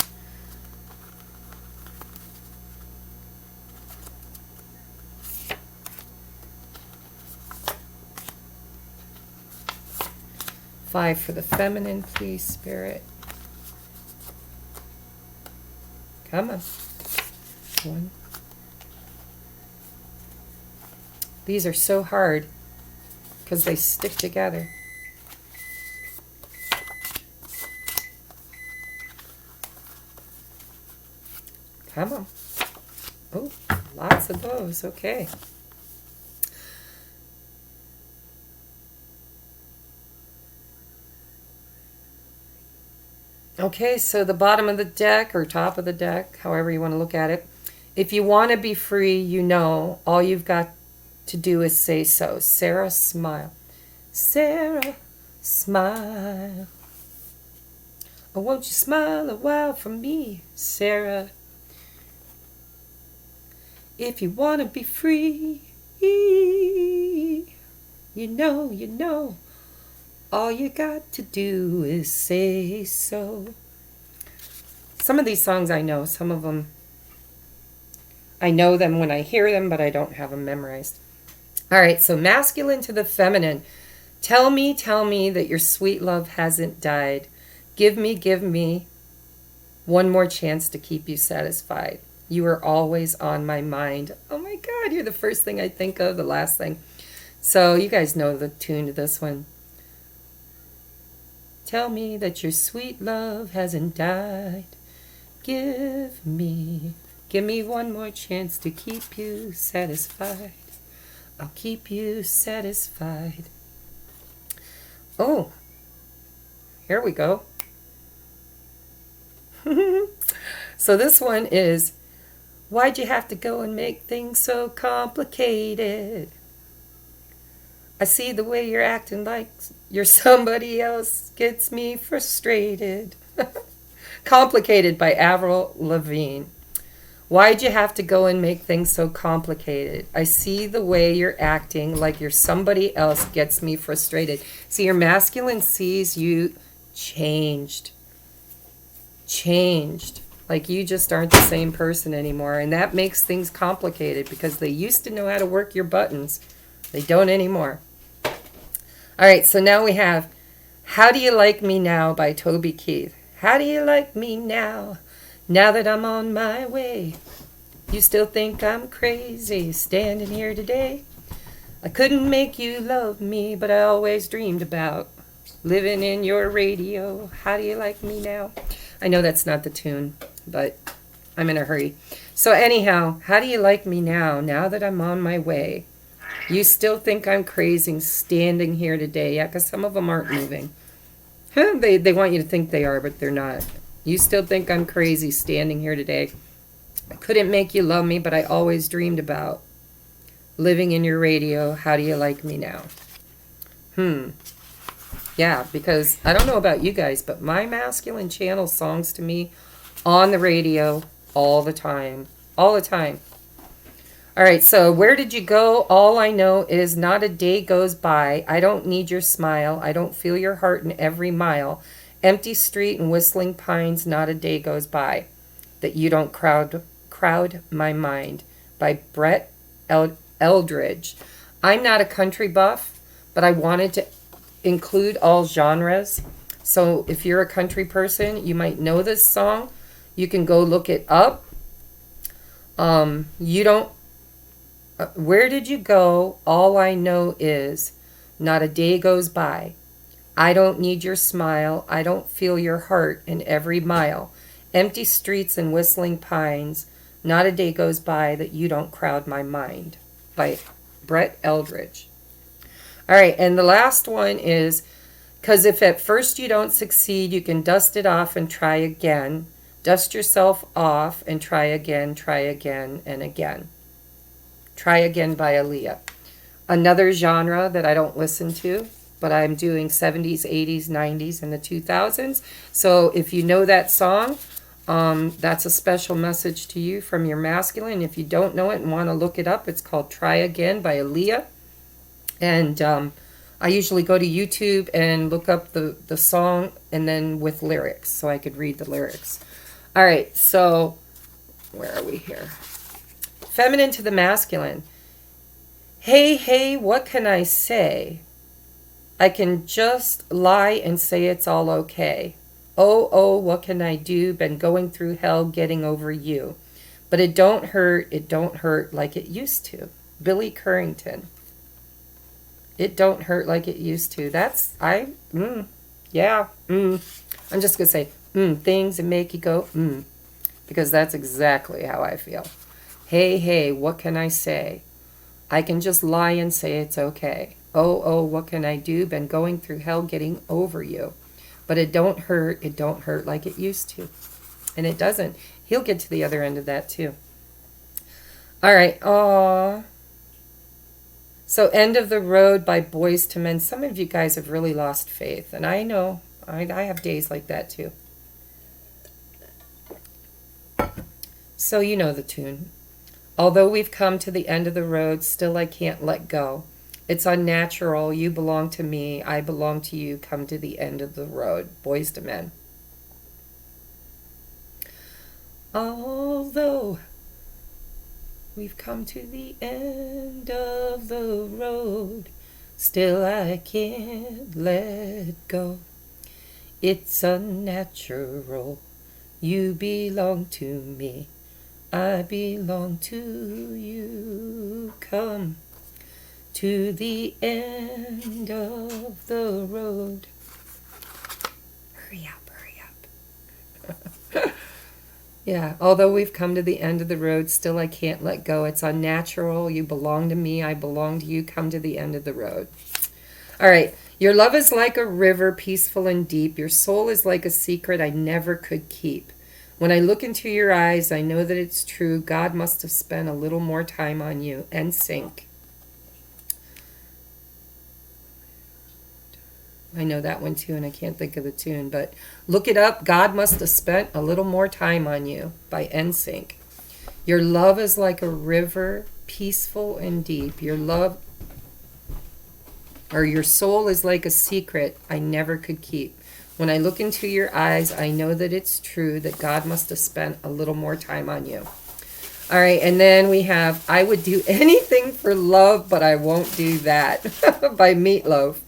Five for the feminine, please, Spirit. Come on. 1. These are so hard because they stick together. Come on. Oh, lots of those. Okay. Okay, so the bottom of the deck or top of the deck, however you want to look at it. If you want to be free, you know, all you've got to do is say so. Sarah, smile. Sarah, smile. Oh, won't you smile a while for me, Sarah? If you want to be free, you know, all you got to do is say so. Some of these songs I know, some of them, I know them when I hear them, but I don't have them memorized. All right, so masculine to the feminine. Tell me that your sweet love hasn't died. Give me one more chance to keep you satisfied. You are always on my mind. Oh my God, you're the first thing I think of, the last thing. So you guys know the tune to this one. Tell me that your sweet love hasn't died. Give me one more chance to keep you satisfied. I'll keep you satisfied. Oh, here we go. So this one is, why'd you have to go and make things so complicated? I see the way you're acting like you're somebody else, gets me frustrated. Complicated by Avril Lavigne. Why'd you have to go and make things so complicated? I see the way you're acting like you're somebody else gets me frustrated. See, your masculine sees you changed. Changed. Like you just aren't the same person anymore. And that makes things complicated because they used to know how to work your buttons. They don't anymore. All right, so now we have How Do You Like Me Now by Toby Keith. How do you like me now? Now that I'm on my way. You still think I'm crazy standing here today? I couldn't make you love me, but I always dreamed about living in your radio. How do you like me now? I know that's not the tune, but I'm in a hurry. So anyhow, how do you like me now, now that I'm on my way? You still think I'm crazy standing here today? Yeah, because some of them aren't moving. They want you to think they are, but they're not. You still think I'm crazy standing here today? I couldn't make you love me, but I always dreamed about living in your radio. How do you like me now? Yeah, because I don't know about you guys, but my masculine channels songs to me on the radio all the time. All the time. All right, so where did you go? All I know is not a day goes by. I don't need your smile. I don't feel your heart in every mile. Empty street and whistling pines, not a day goes by that you don't crowd my mind, by Brett Eldridge. I'm not a country buff, but I wanted to include all genres. So if you're a country person, you might know this song. You can go look it up. You don't. Where did you go? All I know is not a day goes by. I don't need your smile. I don't feel your heart in every mile. Empty streets and whistling pines. Not a day goes by that you don't crowd my mind. By Brett Eldridge. All right, and the last one is, because if at first you don't succeed, you can dust it off and try again. Dust yourself off and try again, and again. Try Again by Aaliyah. Another genre that I don't listen to, but I'm doing 70s, 80s, 90s, and the 2000s. So if you know that song, that's a special message to you from your masculine. If you don't know it and want to look it up, it's called Try Again by Aaliyah. And I usually go to YouTube and look up the song and then with lyrics so I could read the lyrics. All right, so where are we here? Feminine to the masculine. Hey, hey, what can I say? I can just lie and say it's all okay. Oh, what can I do? Been going through hell getting over you. But it don't hurt like it used to. Billy Currington. It don't hurt like it used to. I'm just going to say, things that make you go, because that's exactly how I feel. Hey, hey, what can I say? I can just lie and say it's okay. Oh, what can I do? Been going through hell getting over you. But it don't hurt like it used to. And it doesn't. He'll get to the other end of that too. All right, aww. So End of the Road by Boys to Men. Some of you guys have really lost faith. And I know, I have days like that too. So you know the tune. Although we've come to the end of the road, still I can't let go. It's unnatural. You belong to me. I belong to you. Come to the end of the road. Boys to Men. Although we've come to the end of the road, still I can't let go. It's unnatural. You belong to me. I belong to you. Come to the end of the road. Hurry up. Yeah, although we've come to the end of the road, still I can't let go. It's unnatural. You belong to me. I belong to you. Come to the end of the road. All right. Your love is like a river, peaceful and deep. Your soul is like a secret I never could keep. When I look into your eyes, I know that it's true. God must have spent a little more time on you. NSYNC. I know that one too, and I can't think of the tune, but look it up. God must have spent a little more time on you by NSYNC. Your love is like a river, peaceful and deep. Your love, or your soul is like a secret I never could keep. When I look into your eyes, I know that it's true that God must have spent a little more time on you. All right, and then we have I would do anything for love, but I won't do that by Meatloaf.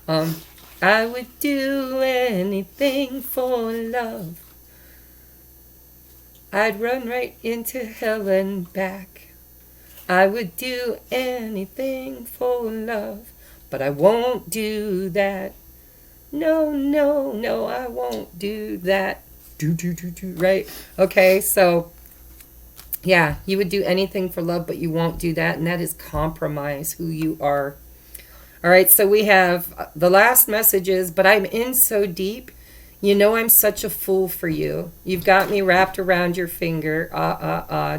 I would do anything for love. I'd run right into hell and back. I would do anything for love, but I won't do that. No, no, no, I won't do that. Right? Okay, so yeah, you would do anything for love, but you won't do that, and that is compromise who you are. All right, so we have the last message is, but I'm in so deep. You know I'm such a fool for you. You've got me wrapped around your finger.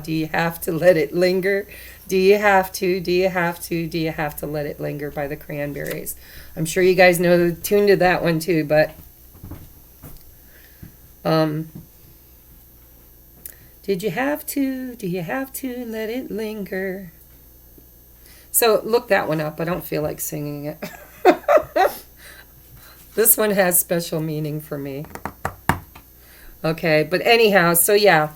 Do you have to let it linger? Do you have to? Do you have to? Do you have to let it linger by the Cranberries? I'm sure you guys know the tune to that one too, but did you have to? Do you have to let it linger? So look that one up. I don't feel like singing it. This one has special meaning for me. Okay, but anyhow, so yeah.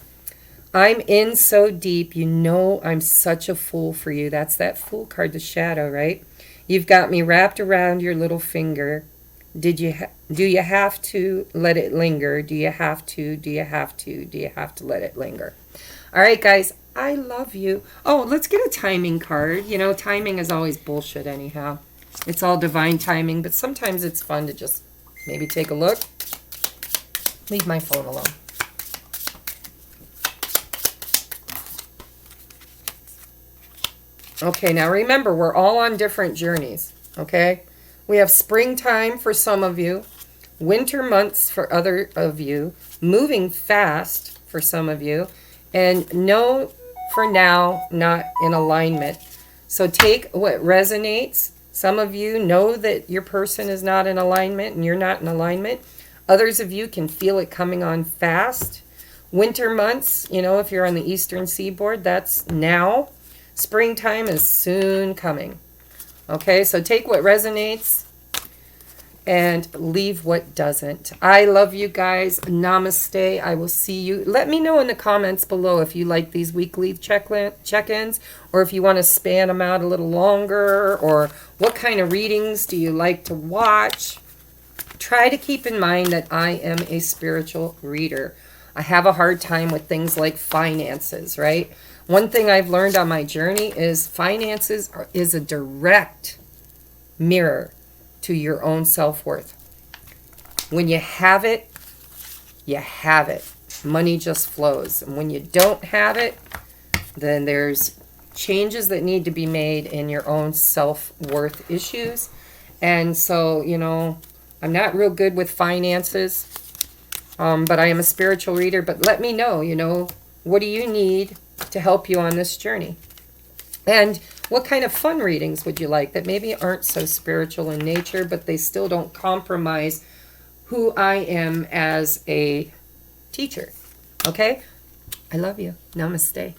I'm in so deep, you know I'm such a fool for you. That's that fool card, the shadow, right? You've got me wrapped around your little finger. Do you have to let it linger? Do you have to? Do you have to? Do you have to let it linger? All right, guys, I love you. Oh, let's get a timing card. You know, timing is always bullshit anyhow. It's all divine timing, but sometimes it's fun to just maybe take a look. Leave my phone alone. Okay, now remember, we're all on different journeys, okay? We have springtime for some of you, winter months for other of you, moving fast for some of you, and no, for now, not in alignment. So take what resonates. Some of you know that your person is not in alignment and you're not in alignment. Others of you can feel it coming on fast. Winter months, you know, if you're on the eastern seaboard, that's now. Springtime is soon coming. Okay, so take what resonates and leave what doesn't. I love you guys. Namaste. I will see you. Let me know in the comments below if you like these weekly check-ins or if you want to span them out a little longer, or what kind of readings do you like to watch. Try to keep in mind that I am a spiritual reader. I have a hard time with things like finances, right? One thing I've learned on my journey is finances is a direct mirror to your own self-worth. When you have it, you have it. Money just flows. And when you don't have it, then there's changes that need to be made in your own self-worth issues. And so, you know, I'm not real good with finances, but I am a spiritual reader. But let me know, you know, what do you need to help you on this journey? And what kind of fun readings would you like that maybe aren't so spiritual in nature, but they still don't compromise who I am as a teacher? Okay? I love you. Namaste.